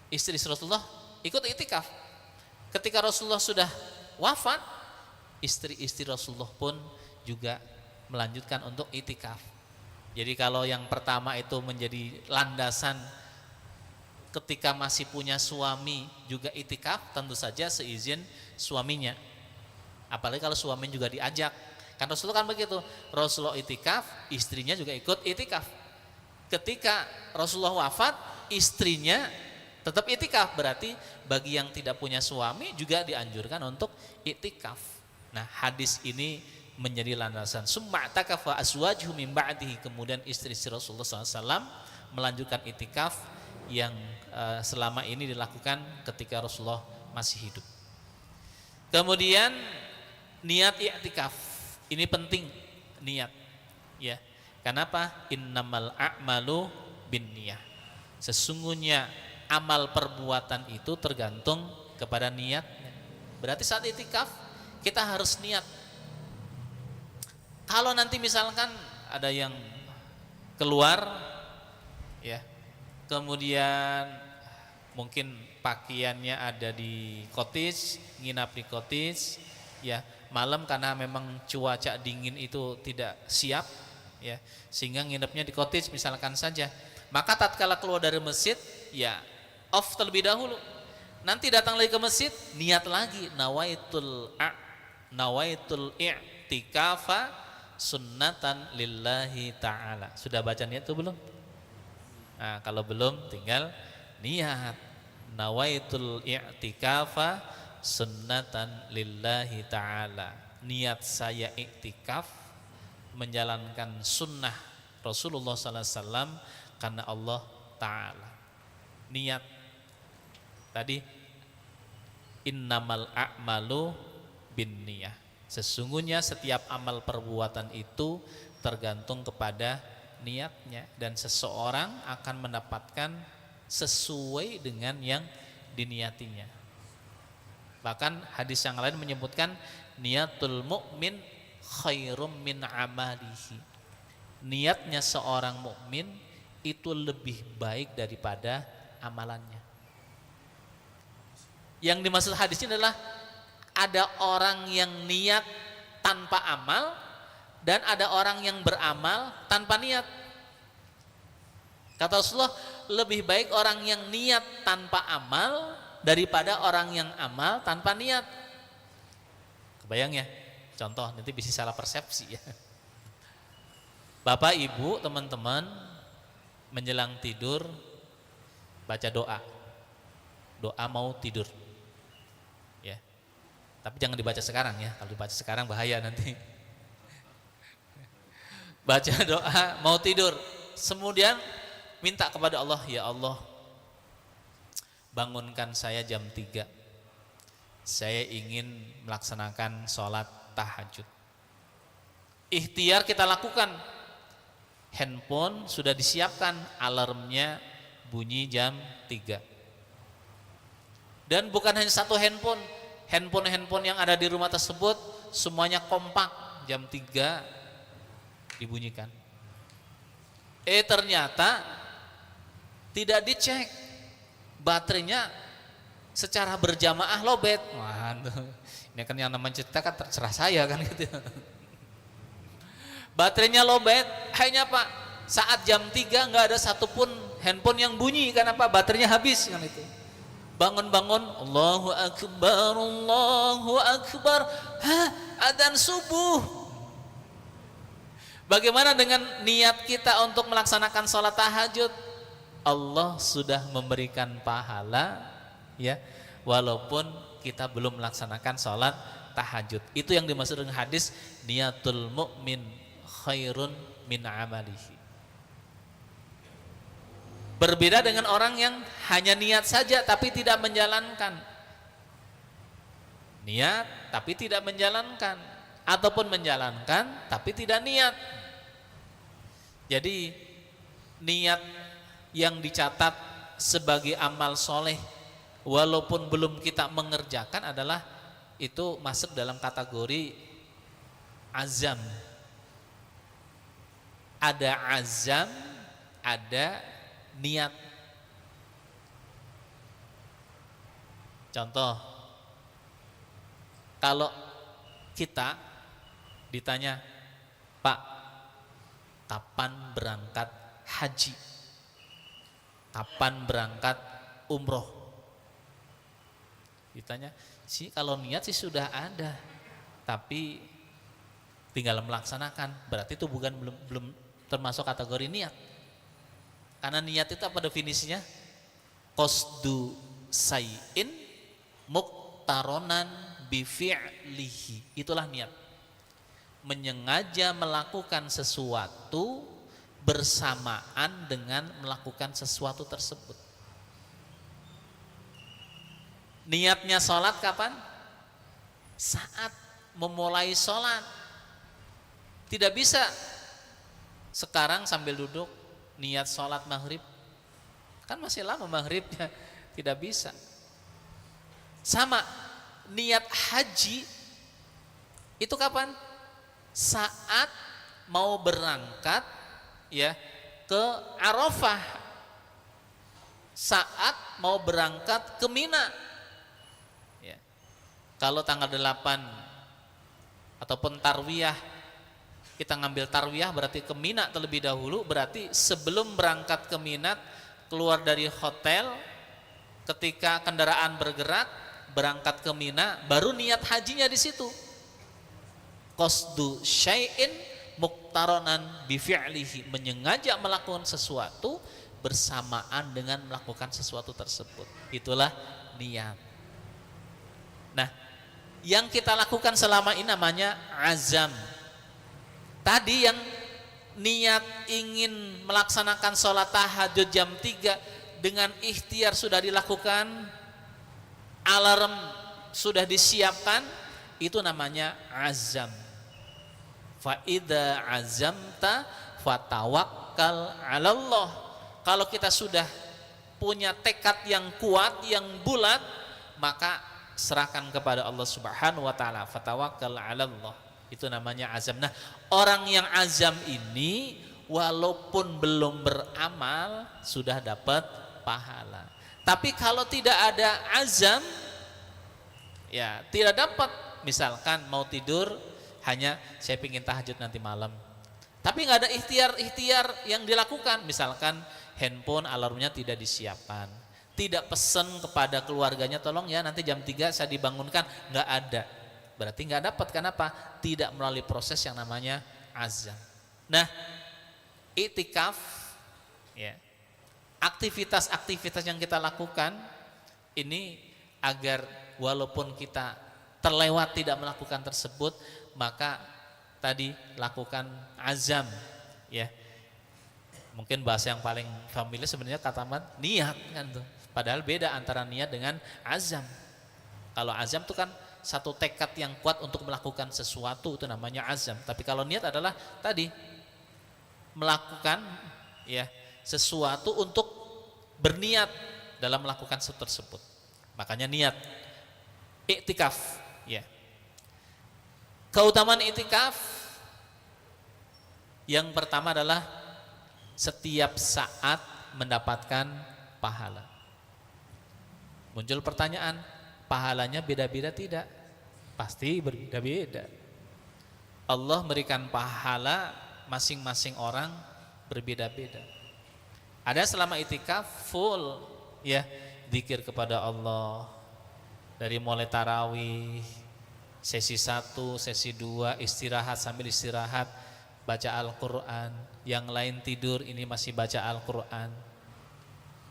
istri-istri Rasulullah ikut iktikaf. Ketika Rasulullah sudah wafat, istri-istri Rasulullah pun juga melanjutkan untuk iktikaf. Jadi kalau yang pertama itu menjadi landasan ketika masih punya suami juga iktikaf, tentu saja seizin suaminya. Apalagi kalau suami juga diajak. Kan Rasulullah kan begitu. Rasulullah iktikaf, istrinya juga ikut iktikaf. Ketika Rasulullah wafat, istrinya tetap iktikaf. Berarti bagi yang tidak punya suami juga dianjurkan untuk iktikaf. Nah, hadis ini menjadi landasan. Summa takafa azwajuhu min ba'dihi, kemudian istri-istri Rasulullah SAW melanjutkan iktikaf yang selama ini dilakukan ketika Rasulullah masih hidup. Kemudian niat i'tikaf ini penting, niat, ya. Kenapa? Innamal a'malu binniyah. Sesungguhnya amal perbuatan itu tergantung kepada niat. Berarti saat i'tikaf kita harus niat. Kalau nanti misalkan ada yang keluar, ya, kemudian mungkin pakaiannya ada di cottage, nginap di cottage, ya, malam karena memang cuaca dingin itu tidak siap, ya, sehingga nginapnya di cottage misalkan saja. Maka tatkala keluar dari masjid, ya, off terlebih dahulu. Nanti datang lagi ke masjid, niat lagi, nawaitul i'tikafa sunnatan lillahi ta'ala. Sudah baca niat itu belum? Nah, kalau belum tinggal niat, nawaitul i'tikafa sunnatan lillahi ta'ala. Niat saya i'tikaf menjalankan sunnah Rasulullah sallallahu alaihi wasallam karena Allah ta'ala. Niat tadi, innamal a'malu binniyah. Sesungguhnya setiap amal perbuatan itu tergantung kepada niatnya, dan seseorang akan mendapatkan sesuai dengan yang diniatinya. Bahkan hadis yang lain menyebutkan niatul mukmin khairum min amalihi. Niatnya seorang mukmin itu lebih baik daripada amalannya. Yang dimaksud hadis ini adalah ada orang yang niat tanpa amal dan ada orang yang beramal tanpa niat. Kata Rasulullah, lebih baik orang yang niat tanpa amal daripada orang yang amal tanpa niat. Kebayang ya? Contoh, nanti bisa salah persepsi ya. Bapak, Ibu, teman-teman menjelang tidur baca doa. Doa mau tidur. Ya. Tapi jangan dibaca sekarang ya. Kalau dibaca sekarang bahaya nanti. Baca doa mau tidur. Kemudian minta kepada Allah, ya Allah, bangunkan saya jam 3. Saya ingin melaksanakan sholat tahajud. Ikhtiar kita lakukan. Handphone sudah disiapkan, alarmnya bunyi jam 3. Dan bukan hanya satu handphone, handphone yang ada di rumah tersebut semuanya kompak, jam 3 dibunyikan. Ternyata tidak dicek, baterainya secara berjamaah lobet. Waduh, ini kan yang namanya cerita kan terserah saya kan gitu. Baterainya lobet, hanya Pak saat jam 3 nggak ada satupun handphone yang bunyi, kenapa? Baterainya habis kan itu. Bangun-bangun, Allahu Akbar, Allahu Akbar, adzan subuh. Bagaimana dengan niat kita untuk melaksanakan sholat tahajud? Allah sudah memberikan pahala, ya, walaupun kita belum melaksanakan sholat tahajud. Itu yang dimaksud dengan hadis niatul mu'min khairun min amalihi. Berbeda dengan orang yang hanya niat saja tapi tidak menjalankan. Niat tapi tidak menjalankan, ataupun menjalankan tapi tidak niat. Jadi niat yang dicatat sebagai amal soleh walaupun belum kita mengerjakan adalah itu masuk dalam kategori azam. Ada azam, ada niat. Contoh, kalau kita ditanya, Pak, kapan berangkat haji? Kapan berangkat umroh? Ditanya, sih kalau niat sih sudah ada, tapi tinggal melaksanakan. Berarti itu belum termasuk kategori niat. Karena niat itu apa definisinya? Qasdu say'in muqtaronan bifi'lihi. Itulah niat. Menyengaja melakukan sesuatu bersamaan dengan melakukan sesuatu tersebut. Niatnya sholat kapan? Saat memulai sholat. Tidak bisa sekarang sambil duduk niat sholat maghrib, kan masih lama maghribnya, tidak bisa. Sama niat haji itu kapan? Saat mau berangkat ya ke Arafah, saat mau berangkat ke Mina ya. Kalau tanggal 8 ataupun tarwiyah, kita ngambil tarwiyah berarti ke Mina terlebih dahulu, berarti sebelum berangkat ke Mina, keluar dari hotel, ketika kendaraan bergerak berangkat ke Mina, baru niat hajinya di situ. Qasdu syai'in muqtaronan bifi'lihi, menyengaja melakukan sesuatu bersamaan dengan melakukan sesuatu tersebut. Itulah niat. Nah, yang kita lakukan selama ini namanya azam. Tadi yang niat ingin melaksanakan sholat tahajud jam 3 dengan ikhtiar sudah dilakukan, alarm sudah disiapkan, itu namanya azam. Fa idza azamta fatawakkal 'alallah. Kalau kita sudah punya tekad yang kuat, yang bulat, maka serahkan kepada Allah Subhanahu wa taala, fatawakkal 'alallah. Itu namanya azam. Nah, orang yang azam ini walaupun belum beramal sudah dapat pahala. Tapi kalau tidak ada azam, ya tidak dapat. Misalkan mau tidur hanya saya pingin tahajud nanti malam, tapi nggak ada ikhtiar yang dilakukan. Misalkan handphone alarmnya tidak disiapkan, tidak pesan kepada keluarganya tolong ya nanti jam 3 saya dibangunkan, nggak ada. Berarti nggak dapat. Kenapa? Tidak melalui proses yang namanya azam. Nah, Iktikaf, ya, aktivitas-aktivitas yang kita lakukan ini agar walaupun kita terlewat tidak melakukan tersebut, maka tadi lakukan azam, ya. Mungkin bahasa yang paling familiar sebenarnya kata niat kan tuh. Padahal beda antara niat dengan azam. Kalau azam itu kan satu tekad yang kuat untuk melakukan sesuatu, itu namanya azam. Tapi kalau niat adalah tadi melakukan, ya, sesuatu untuk berniat dalam melakukan sesuatu tersebut. Makanya niat. Iktikaf, ya. Keutamaan iktikaf yang pertama adalah setiap saat mendapatkan pahala. Muncul pertanyaan, pahalanya beda-beda tidak? Pasti berbeda-beda. Allah memberikan pahala masing-masing orang berbeda-beda. Ada selama itikaf full, ya, zikir kepada Allah dari mulai tarawih, sesi 1, sesi 2, istirahat sambil istirahat, baca Al-Quran. Yang lain tidur, ini masih baca Al-Quran.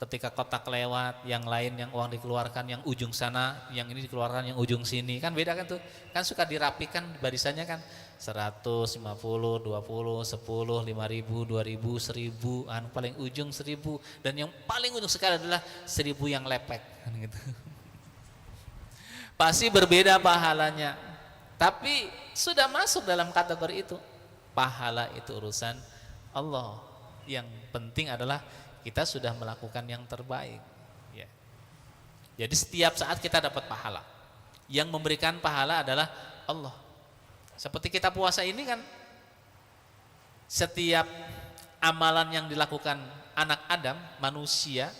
Ketika kotak lewat, yang lain yang uang dikeluarkan yang ujung sana, yang ini dikeluarkan yang ujung sini. Kan beda kan tuh? Kan suka dirapikan barisannya kan. 100, 50, 20, 10, 5.000, 2.000, 1.000, paling ujung 1.000, dan yang paling ujung sekali adalah 1.000 yang lepek kan gitu. Pasti berbeda pahalanya. Tapi sudah masuk dalam kategori itu. Pahala itu urusan Allah. Yang penting adalah kita sudah melakukan yang terbaik, ya. Jadi setiap saat kita dapat pahala. Yang memberikan pahala adalah Allah. Seperti kita puasa ini kan, setiap amalan yang dilakukan anak Adam, manusia,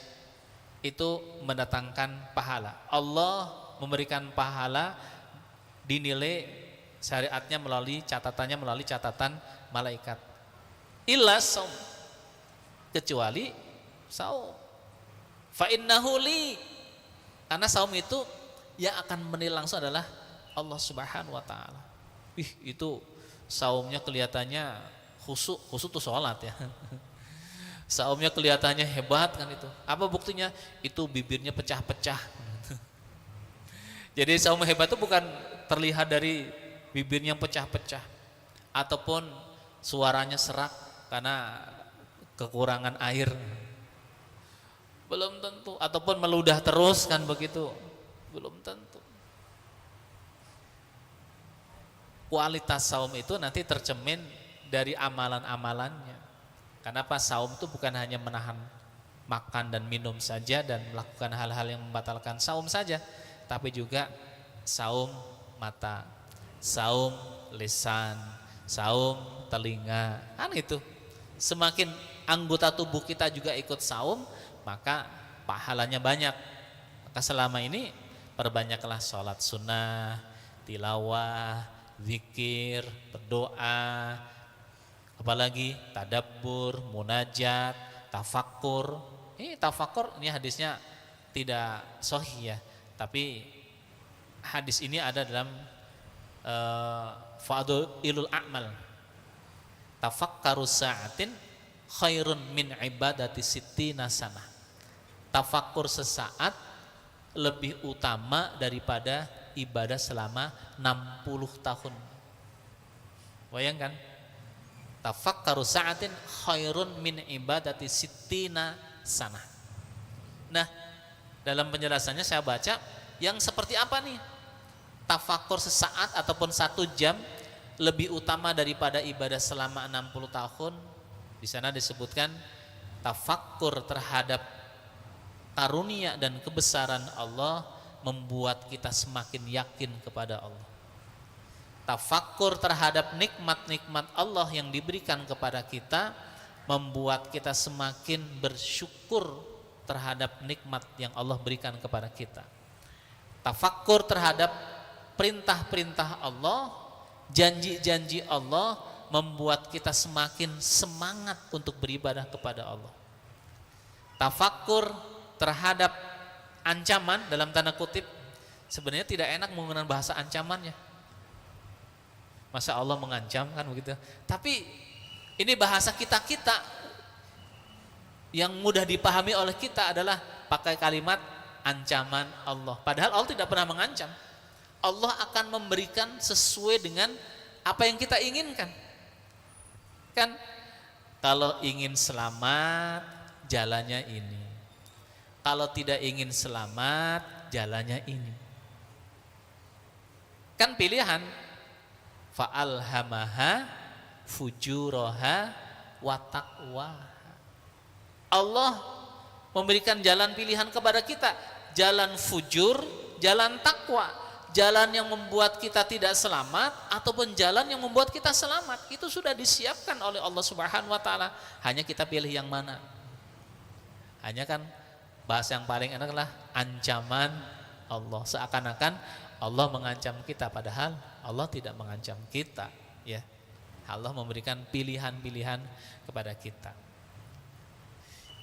itu mendatangkan pahala. Allah memberikan pahala dinilai syariatnya melalui catatan malaikat. Illa saum, kecuali saum. Fa innahu li, karena saum itu yang akan menilai langsung adalah Allah Subhanahu wa taala. Itu saumnya kelihatannya khusyuk itu sholat, ya. Saumnya kelihatannya hebat kan itu. Apa buktinya? Itu bibirnya pecah-pecah. Jadi saum hebat itu bukan terlihat dari bibirnya yang pecah-pecah ataupun suaranya serak karena kekurangan air. Belum tentu. Ataupun meludah terus kan begitu. Belum tentu. Kualitas saum itu nanti tercermin dari amalan-amalannya. Kenapa? Saum itu bukan hanya menahan makan dan minum saja dan melakukan hal-hal yang membatalkan saum saja, tapi juga saum mata, saum lisan, saum telinga, kan itu. Semakin anggota tubuh kita juga ikut saum, maka pahalanya banyak. Maka selama ini perbanyaklah sholat sunnah, tilawah, zikir, berdoa, apalagi tadabbur, munajat, tafakkur. Ini tafakkur, ini hadisnya tidak sahih, ya, tapi hadis ini ada dalam Fadilul A'mal. Tafakkaru sa'atin khairun min ibadati sittina sanah. Tafakkur sesaat lebih utama daripada ibadah selama 60 tahun. Bayangkan, tafakkaru sa'atin khairun min ibadati sittina sanah. Nah, dalam penjelasannya saya baca, yang seperti apa nih? Tafakkur sesaat ataupun 1 jam lebih utama daripada ibadah selama 60 tahun. Di sana disebutkan tafakkur terhadap karunia dan kebesaran Allah membuat kita semakin yakin kepada Allah. Tafakkur terhadap nikmat-nikmat Allah yang diberikan kepada kita membuat kita semakin bersyukur terhadap nikmat yang Allah berikan kepada kita. Tafakkur terhadap perintah-perintah Allah, janji-janji Allah membuat kita semakin semangat untuk beribadah kepada Allah. Tafakkur terhadap ancaman dalam tanda kutip, sebenarnya tidak enak menggunakan bahasa ancamannya. Masa Allah mengancam kan begitu. Tapi Ini bahasa kita-kita yang mudah dipahami oleh kita adalah pakai kalimat ancaman Allah. Padahal Allah tidak pernah mengancam. Allah akan memberikan sesuai dengan apa yang kita inginkan. Kan kalau ingin selamat jalannya ini. Kalau tidak ingin selamat jalannya ini. Kan pilihan. Fa'alhamaha fujuraha wa taqwaha. Allah memberikan jalan pilihan kepada kita, jalan fujur, jalan takwa, jalan yang membuat kita tidak selamat ataupun jalan yang membuat kita selamat. Itu sudah disiapkan oleh Allah Subhanahu wa taala. Hanya kita pilih yang mana. Hanya kan bahasa yang paling enak adalah ancaman Allah. Seakan-akan Allah mengancam kita, padahal Allah tidak mengancam kita, ya. Allah memberikan pilihan-pilihan kepada kita.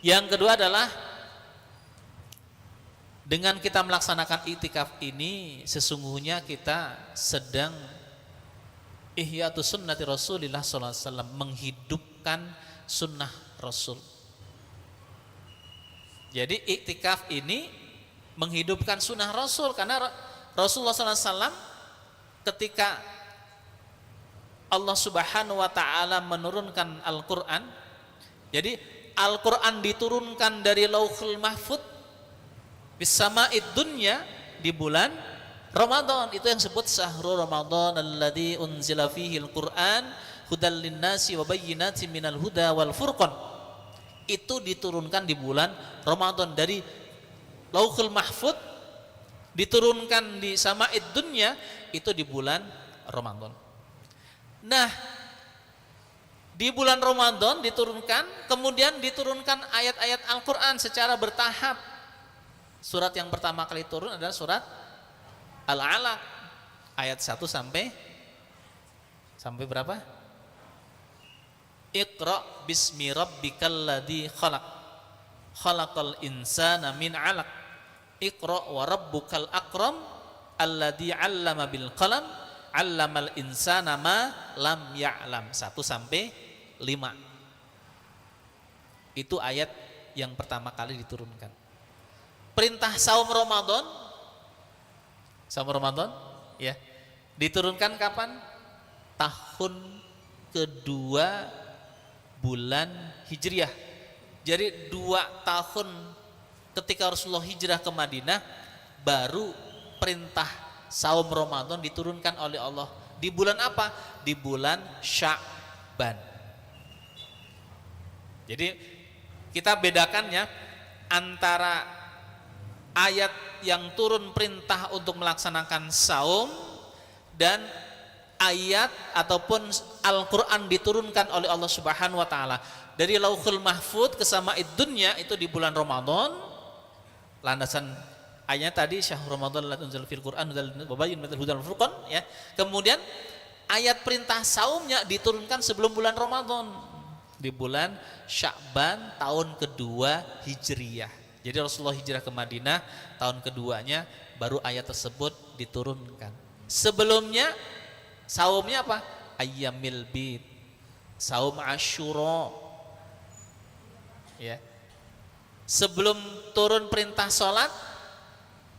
Yang kedua adalah dengan kita melaksanakan iktikaf ini sesungguhnya kita sedang ihyatus sunnati Rasulillah sallallahu alaihi wasallam, menghidupkan sunnah Rasul. Jadi iktikaf ini menghidupkan sunnah Rasul, karena Rasulullah sallallahu alaihi wasallam ketika Allah Subhanahu wa taala menurunkan Al-Qur'an, jadi Al-Quran diturunkan dari Lauhul Mahfud bisama'id dunya di bulan Ramadan. Itu yang disebut syahrul Ramadan alladzi unzila fihi al-Qur'an hudal linnasi wa bayyinatin minal huda wal furqan. Itu diturunkan di bulan Ramadan dari Lauhul Mahfud, diturunkan di sama'id dunya itu di bulan Ramadan. Nah, di bulan Ramadan diturunkan, kemudian diturunkan ayat-ayat Al-Quran secara bertahap. Surat yang pertama kali turun adalah surat Al-Alaq, ayat 1 sampai berapa? Iqra bismi rabbikal ladzi khalaq, khalaqal insana min 'alaq, Iqra wa rabbukal akram alladzi 'allama bil qalam, 'allamal insana ma lam ya'lam. 1 sampai 5. Itu ayat yang pertama kali diturunkan. Perintah saum Ramadan ya, diturunkan kapan? Tahun kedua bulan Hijriah. Jadi 2 tahun ketika Rasulullah hijrah ke Madinah, baru perintah saum Ramadan diturunkan oleh Allah. Di bulan apa? Di bulan Sya'ban. Jadi kita bedakannya antara ayat yang turun perintah untuk melaksanakan saum dan ayat ataupun Al-Quran diturunkan oleh Allah Subhanahu wa taala dari Lauhul Mahfud ke sama'id dunya itu di bulan Ramadan. Landasan ayatnya tadi syahrul Ramadan alladzi unzila fil Qur'an wa bayyinatin minal hudal furqan, ya. Kemudian ayat perintah saumnya diturunkan sebelum bulan Ramadan, di bulan Sya'ban tahun kedua Hijriyah. Jadi Rasulullah hijrah ke Madinah, tahun keduanya baru ayat tersebut diturunkan. Sebelumnya saumnya apa? Ayyamil bid, saum Asyura. Ya. Sebelum turun perintah salat,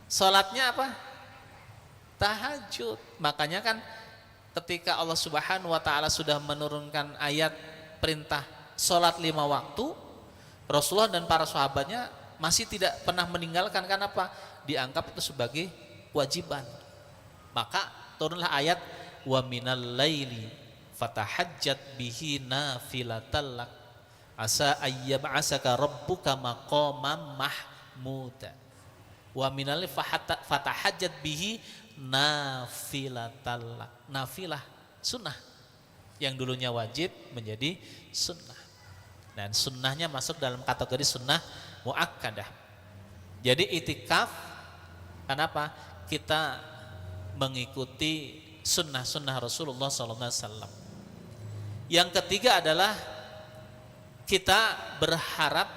salatnya apa? Tahajud. Makanya kan ketika Allah Subhanahu wa taala sudah menurunkan ayat perintah sholat 5 waktu, Rasulullah dan para sahabatnya masih tidak pernah meninggalkan. Karena apa? Dianggap itu sebagai kewajiban. Maka turunlah ayat wa minal laili fatahajjat bihi nafilatal lak asa ayyab'asaka rabbuka maqamam mahmuda. Wa minal fatahajjat bihi nafilatal lak. Nafilah sunnah yang dulunya wajib menjadi sunnah, dan sunnahnya masuk dalam kategori sunnah muakkadah. Jadi itikaf kenapa? Kita mengikuti sunnah-sunnah Rasulullah SAW. Yang ketiga adalah kita berharap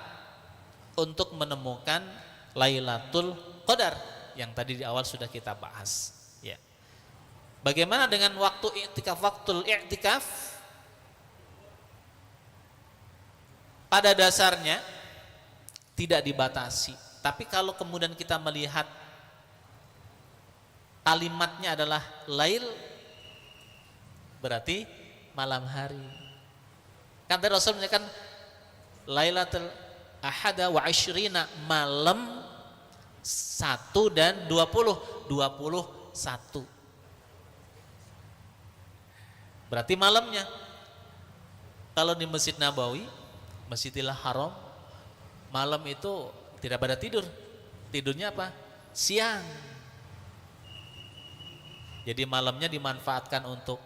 untuk menemukan Lailatul Qadar yang tadi di awal sudah kita bahas, ya. Bagaimana dengan waktu i'tikaf, waktu i'tikaf? pada dasarnya tidak dibatasi. Tapi kalau kemudian kita melihat kalimatnya adalah lail, berarti malam hari. Kan tadi Rasul menyatakan Lailatul Ahada wa Ashrina, malam 1 dan 21. Berarti malamnya. Kalau di Masjid Nabawi, Masjidil Haram, malam itu tidak pada tidur. Tidurnya apa? Siang. Jadi malamnya dimanfaatkan untuk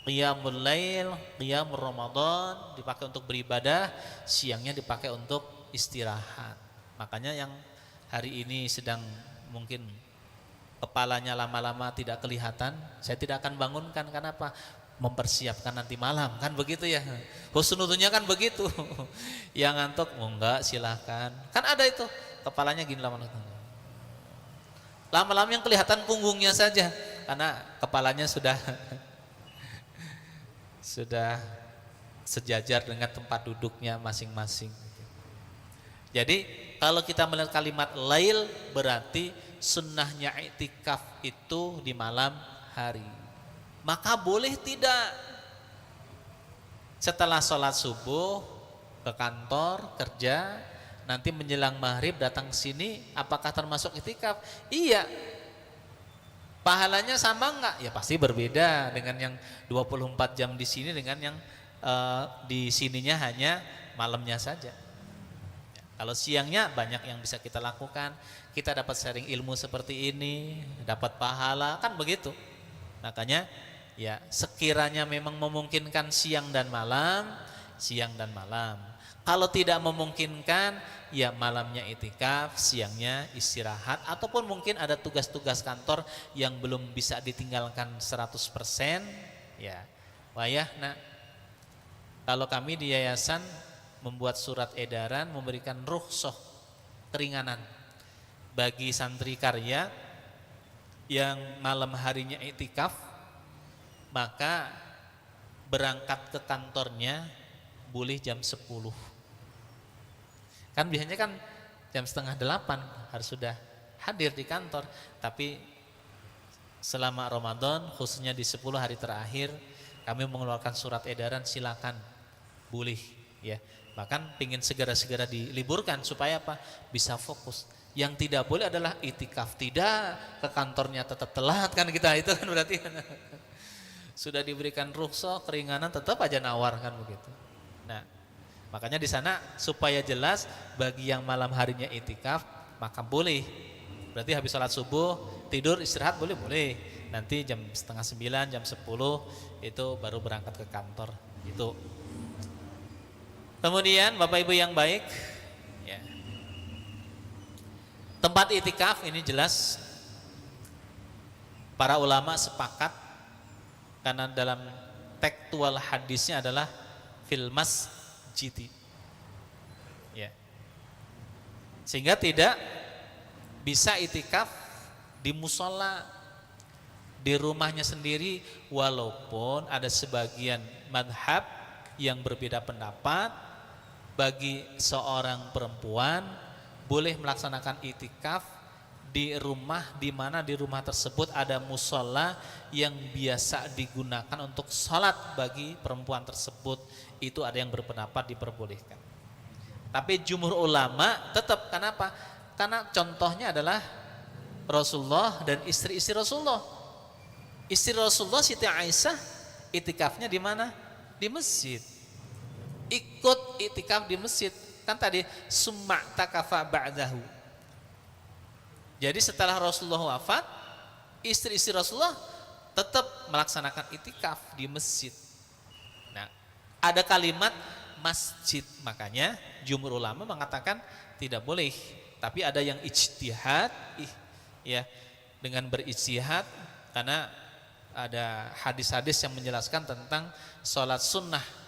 qiyamul lail, qiyamul Ramadan, dipakai untuk beribadah, siangnya dipakai untuk istirahat. Makanya yang hari ini sedang mungkin kepalanya lama-lama tidak kelihatan, saya tidak akan bangunkan. Kenapa? Mempersiapkan nanti malam, kan begitu ya. Husnudzonnya kan begitu. Yang ngantuk, oh enggak, silahkan. Kan ada itu, kepalanya gini lama-lama yang kelihatan punggungnya saja, karena kepalanya sudah sejajar dengan tempat duduknya masing-masing. Jadi kalau kita melihat kalimat lail, berarti sunnahnya iktikaf itu di malam hari. Maka boleh tidak setelah sholat subuh ke kantor kerja, nanti menjelang maghrib datang sini, apakah termasuk iktikaf? Iya. Pahalanya sama enggak? Ya pasti berbeda dengan yang 24 jam di sini dengan yang di sininya hanya malamnya saja. Kalau siangnya banyak yang bisa kita lakukan, kita dapat sharing ilmu seperti ini, dapat pahala, kan begitu. Makanya ya sekiranya memang memungkinkan siang dan malam, siang dan malam. Kalau tidak memungkinkan, ya malamnya itikaf, siangnya istirahat, ataupun mungkin ada tugas-tugas kantor yang belum bisa ditinggalkan 100%, ya wayah nak. Kalau kami di yayasan membuat surat edaran memberikan rukhsah keringanan bagi santri karya yang malam harinya itikaf, maka berangkat ke kantornya boleh jam 10. Kan biasanya kan jam 7:30 harus sudah hadir di kantor, tapi selama Ramadan khususnya di 10 hari terakhir kami mengeluarkan surat edaran, silakan boleh ya. Bahkan pingin segera-segera diliburkan supaya apa? Bisa fokus. Yang tidak boleh adalah itikaf, tidak ke kantornya tetap telat, kan kita itu kan berarti sudah diberikan rukhsah keringanan tetap aja nawar, kan begitu. Nah, makanya di sana supaya jelas bagi yang malam harinya itikaf maka boleh. Berarti habis sholat subuh tidur istirahat boleh. Nanti jam 8:30, jam 10 itu baru berangkat ke kantor. Itu. Kemudian Bapak Ibu yang baik, ya. Tempat itikaf ini jelas para ulama sepakat karena dalam tekstual hadisnya adalah fil masjid. Ya. Sehingga tidak bisa itikaf di musola, di rumahnya sendiri, walaupun ada sebagian madhab yang berbeda pendapat. Bagi seorang perempuan boleh melaksanakan itikaf di rumah, di mana di rumah tersebut ada musola yang biasa digunakan untuk sholat bagi perempuan tersebut. Itu ada yang berpendapat diperbolehkan. Tapi jumhur ulama tetap, kenapa? Karena contohnya adalah Rasulullah dan istri-istri Rasulullah. Istri Rasulullah Siti Aisyah itikafnya di mana? Di masjid. Ikut itikaf di masjid. Kan tadi summa takafa ba'dahu. Jadi setelah Rasulullah wafat, istri-istri Rasulullah tetap melaksanakan itikaf di masjid. Nah, ada kalimat masjid, makanya jumhur ulama mengatakan tidak boleh. Tapi ada yang ijtihad, ya, dengan berijtihad karena ada hadis-hadis yang menjelaskan tentang sholat sunnah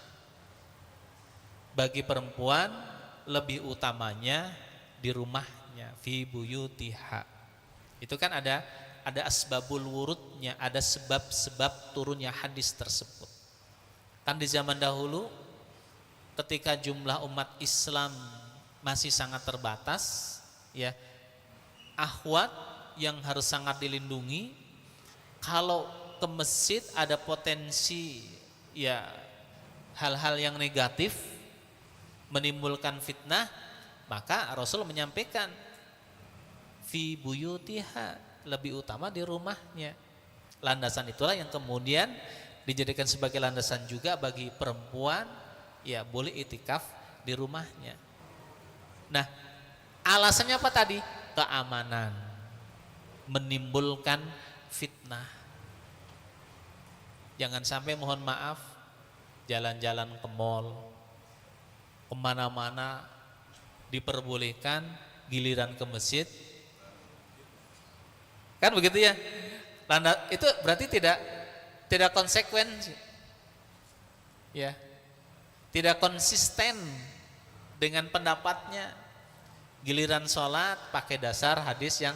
bagi perempuan lebih utamanya di rumahnya, fi buyutiha. Itu kan ada asbabul wurudnya, ada sebab-sebab turunnya hadis tersebut. Kan di zaman dahulu ketika jumlah umat Islam masih sangat terbatas, ya, akhwat yang harus sangat dilindungi. Kalau ke masjid ada potensi ya hal-hal yang negatif, menimbulkan fitnah, maka Rasul menyampaikan fi buyutiha, lebih utama di rumahnya. Landasan itulah yang kemudian dijadikan sebagai landasan juga bagi perempuan, ya boleh itikaf di rumahnya. Nah, alasannya apa tadi? Keamanan, menimbulkan fitnah. Jangan sampai, mohon maaf, jalan-jalan ke mall, kemana-mana diperbolehkan, giliran ke masjid, kan begitu ya? Itu berarti tidak konsekuensi, ya, tidak konsisten dengan pendapatnya. Giliran sholat pakai dasar hadis yang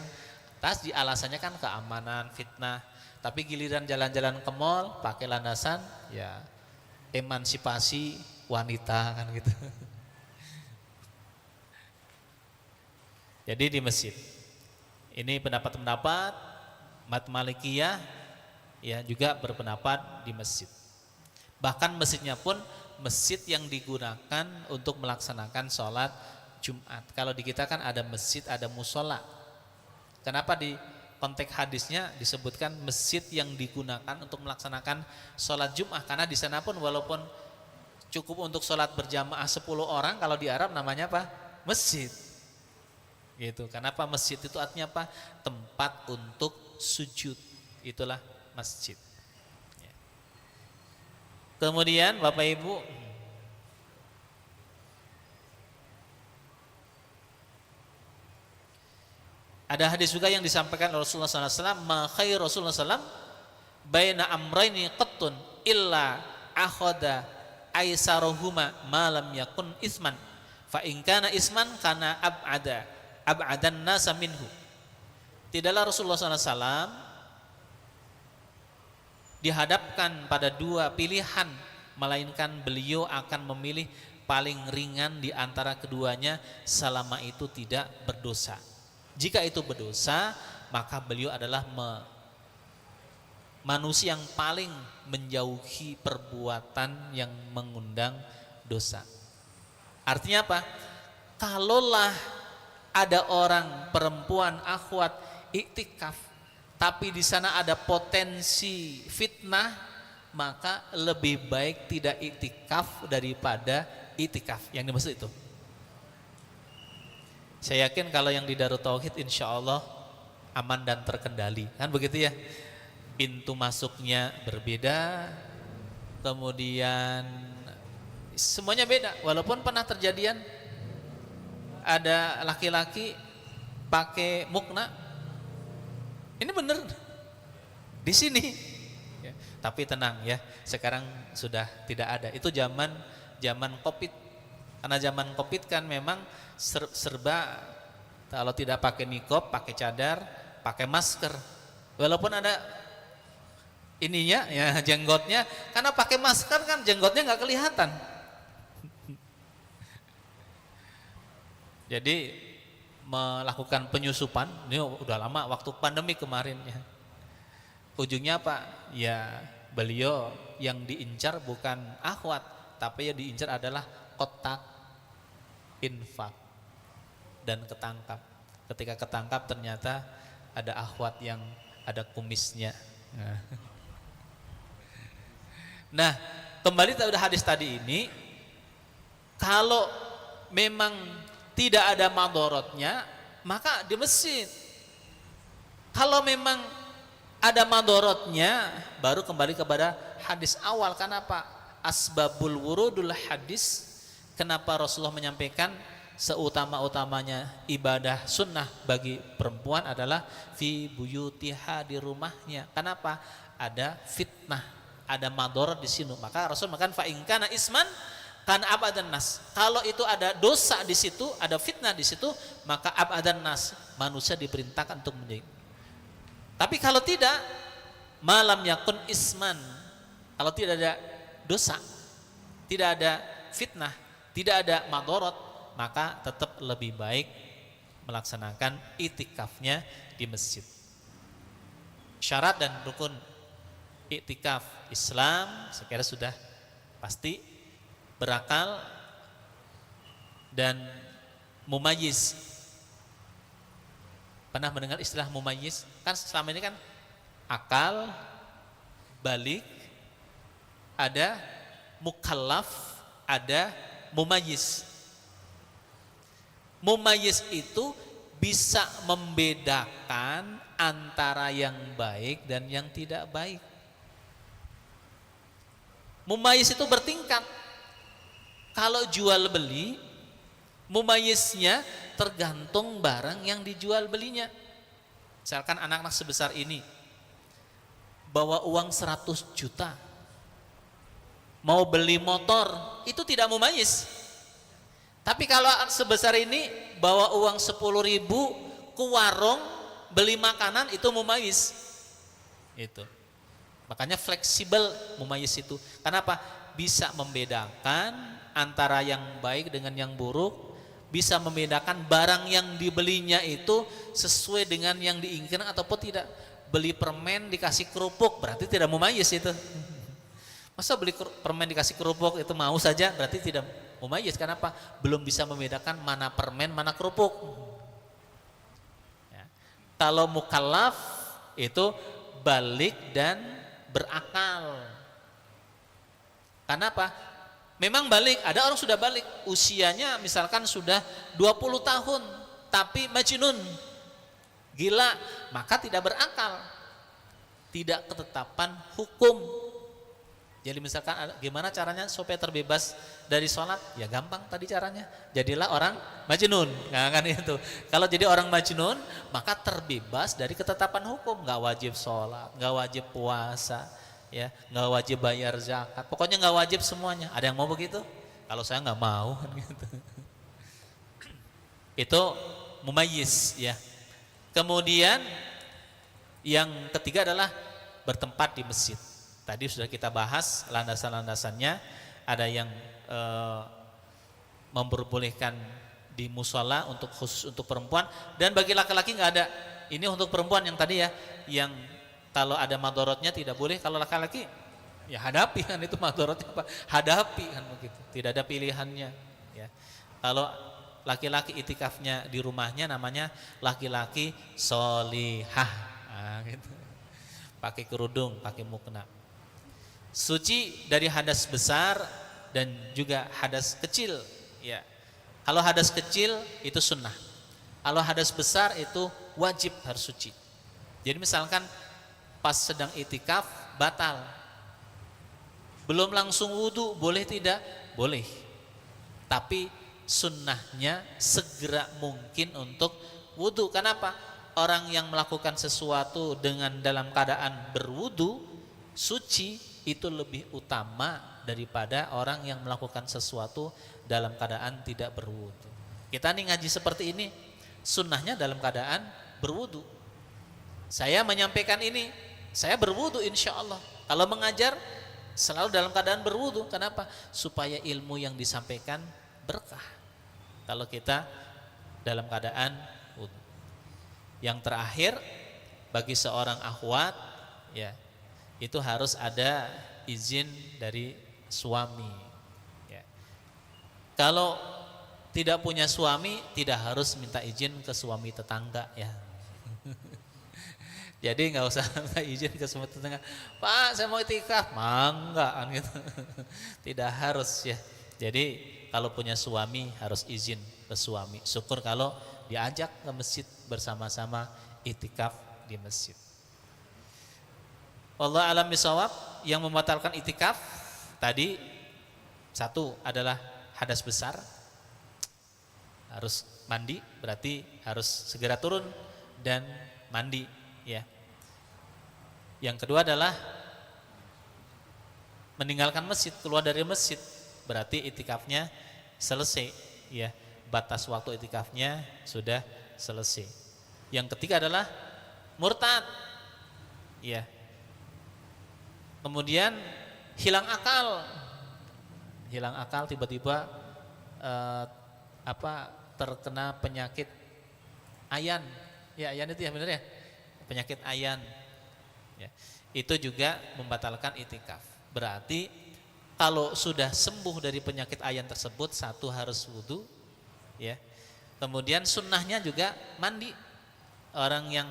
tadi alasannya kan keamanan, fitnah. Tapi giliran jalan-jalan ke mall pakai landasan ya emansipasi wanita, kan gitu. Jadi di masjid. Ini pendapat-pendapat Mat Malikiyah ya juga berpendapat di masjid. Bahkan masjidnya pun masjid yang digunakan untuk melaksanakan sholat Jumat. Kalau di kita kan ada masjid, ada musola. Kenapa di konteks hadisnya disebutkan masjid yang digunakan untuk melaksanakan sholat Jumat? Karena di sana pun walaupun cukup untuk sholat berjamaah 10 orang, kalau di Arab namanya apa? Masjid. Gitu. Kenapa masjid itu artinya apa? Tempat untuk sujud. Itulah masjid. Ya. Kemudian Bapak Ibu, ada hadis juga yang disampaikan oleh Rasulullah SAW, ma khair Rasulullah SAW baina amrayni qattun illa akhadha aisarohuma ma lam yakun isman fa in kana isman kana ab'adan nasa minhu. Tidaklah Rasulullah SAW dihadapkan pada dua pilihan, melainkan beliau akan memilih paling ringan di antara keduanya selama itu tidak berdosa. Jika itu berdosa, maka beliau adalah manusia yang paling menjauhi perbuatan yang mengundang dosa. Artinya apa? Kalaulah ada orang perempuan akhwat iktikaf, tapi di sana ada potensi fitnah, maka lebih baik tidak iktikaf daripada iktikaf. Yang dimaksud itu, saya yakin kalau yang di Darut Tauhid insya Allah aman dan terkendali, kan begitu ya. Pintu masuknya berbeda, kemudian semuanya beda. Walaupun pernah terjadian ada laki-laki pakai mukna, ini bener di sini. Ya, tapi tenang ya, sekarang sudah tidak ada. Itu zaman Covid. Karena zaman Covid kan memang serba, kalau tidak pakai niqab, pakai cadar, pakai masker. Walaupun ada ininya ya jenggotnya, karena pakai masker kan jenggotnya nggak kelihatan. Jadi melakukan penyusupan ini udah lama, waktu pandemi kemarin ya. Ujungnya apa? Ya beliau yang diincar bukan akhwat, tapi yang diincar adalah kotak infak, dan ketangkap. Ketika ketangkap ternyata ada akhwat yang ada kumisnya. Nah, kembali pada hadis tadi ini, kalau memang tidak ada madorotnya, maka di masjid. Kalau memang ada madorotnya, baru kembali kepada hadis awal. Kenapa? Asbabul wurudul hadis. Kenapa Rasulullah menyampaikan seutama-utamanya ibadah sunnah bagi perempuan adalah fi buyutiha, di rumahnya. Kenapa? Ada fitnah, ada madorot di sini. Maka Rasul makan fa in kana isman kan abadan nas. Kalau itu ada dosa di situ, ada fitnah di situ, maka abadan nas, manusia diperintahkan untuk menjadi. Tapi kalau tidak, malam yakun isman, kalau tidak ada dosa, tidak ada fitnah, tidak ada madorot, maka tetap lebih baik melaksanakan itikafnya di masjid. Syarat dan rukun iktikaf Islam saya kira sudah pasti: berakal dan mumayyiz. Pernah mendengar istilah mumayyiz? Kan selama ini kan akal, balik, ada mukallaf, ada mumayyiz. Mumayyiz itu bisa membedakan antara yang baik dan yang tidak baik. Mumayyiz itu bertingkat. Kalau jual beli, mumayyiznya tergantung barang yang dijual belinya. Misalkan anak-anak sebesar ini bawa uang 100 juta, mau beli motor, itu tidak mumayyiz. Tapi kalau sebesar ini bawa uang 10.000 ke warung beli makanan, itu mumayyiz. Itu. Makanya fleksibel mumayyiz itu. Kenapa? Bisa membedakan antara yang baik dengan yang buruk, bisa membedakan barang yang dibelinya itu sesuai dengan yang diinginkan ataupun tidak. Beli permen dikasih kerupuk berarti tidak mumayyiz itu. Masa beli permen dikasih kerupuk itu mau saja, berarti tidak mumayyiz. Kenapa? Belum bisa membedakan mana permen, mana kerupuk. Ya. Kalau mukallaf itu balik dan berakal. Kenapa? Memang balik, ada orang sudah balik, usianya misalkan sudah 20 tahun, tapi majnun, gila, maka tidak berakal. Tidak ketetapan hukum. Jadi misalkan gimana caranya supaya terbebas dari sholat? Ya gampang tadi caranya. Jadilah orang majnun. Nah, kan itu. Kalau jadi orang majnun, maka terbebas dari ketetapan hukum. Nggak wajib sholat, nggak wajib puasa, ya, nggak wajib bayar zakat. Pokoknya nggak wajib semuanya. Ada yang mau begitu? Kalau saya nggak mau, kan gitu. Itu mumayyiz, ya. Kemudian yang ketiga adalah bertempat di masjid. Tadi sudah kita bahas landasan-landasannya. Ada yang memperbolehkan di musola untuk khusus untuk perempuan, dan bagi laki-laki nggak ada. Ini untuk perempuan yang tadi ya, yang kalau ada madorotnya tidak boleh. Kalau laki-laki ya hadapi, kan itu madorotnya apa? Hadapi, kan begitu. Tidak ada pilihannya. Ya. Kalau laki-laki itikafnya di rumahnya namanya laki-laki solihah, nah, gitu. Pakai kerudung, pakai mukena. Suci dari hadas besar dan juga hadas kecil, ya. Kalau hadas kecil itu sunnah. Kalau hadas besar itu wajib harus suci. Jadi misalkan pas sedang itikaf batal, belum langsung wudu, boleh tidak? Boleh. Tapi sunnahnya segera mungkin untuk wudu. Kenapa? Orang yang melakukan sesuatu dengan dalam keadaan berwudu suci itu lebih utama daripada orang yang melakukan sesuatu dalam keadaan tidak berwudu. Kita nih ngaji seperti ini, sunnahnya dalam keadaan berwudu. Saya menyampaikan ini, saya berwudu insya Allah. Kalau mengajar selalu dalam keadaan berwudu. Kenapa? Supaya ilmu yang disampaikan berkah. Kalau kita dalam keadaan wudu. Yang terakhir, bagi seorang akhwat, ya, itu harus ada izin dari suami, ya. Kalau tidak punya suami, tidak harus minta izin ke suami tetangga, ya. Jadi nggak usah minta izin ke suami tetangga. Pak, saya mau itikaf, mangga, kan gitu. Tidak harus, ya. Jadi kalau punya suami harus izin ke suami. Syukur kalau diajak ke masjid bersama-sama itikaf di masjid. Wallahu a'lam bishawab. Yang membatalkan itikaf tadi, satu adalah hadas besar, harus mandi, berarti harus segera turun dan mandi, ya. Yang kedua adalah meninggalkan masjid, keluar dari masjid, berarti itikafnya selesai, ya. Batas waktu itikafnya sudah selesai. Yang ketiga adalah murtad, ya. Kemudian hilang akal tiba-tiba eh, terkena penyakit ayan. Ya, ayan itu ya benar ya. Penyakit ayan. Ya. Itu juga membatalkan itikaf. Berarti kalau sudah sembuh dari penyakit ayan tersebut, satu harus wudu, ya. Kemudian sunnahnya juga mandi. Orang yang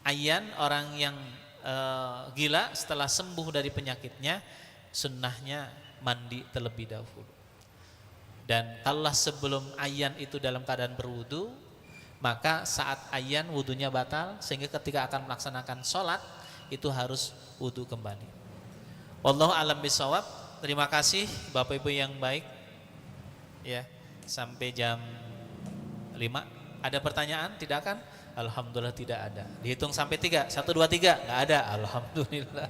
ayan, orang yang gila setelah sembuh dari penyakitnya, sunnahnya mandi terlebih dahulu. Dan kalau sebelum ayan itu dalam keadaan berwudu, maka saat ayan wudunya batal, sehingga ketika akan melaksanakan sholat itu harus wudu kembali. Wallahu a'lam bishawab. Terima kasih Bapak Ibu yang baik. Ya, sampai jam 5. Ada pertanyaan? Tidak kan? Alhamdulillah tidak ada. Dihitung sampai 3. 1, 2, 3. Nggak ada. Alhamdulillah.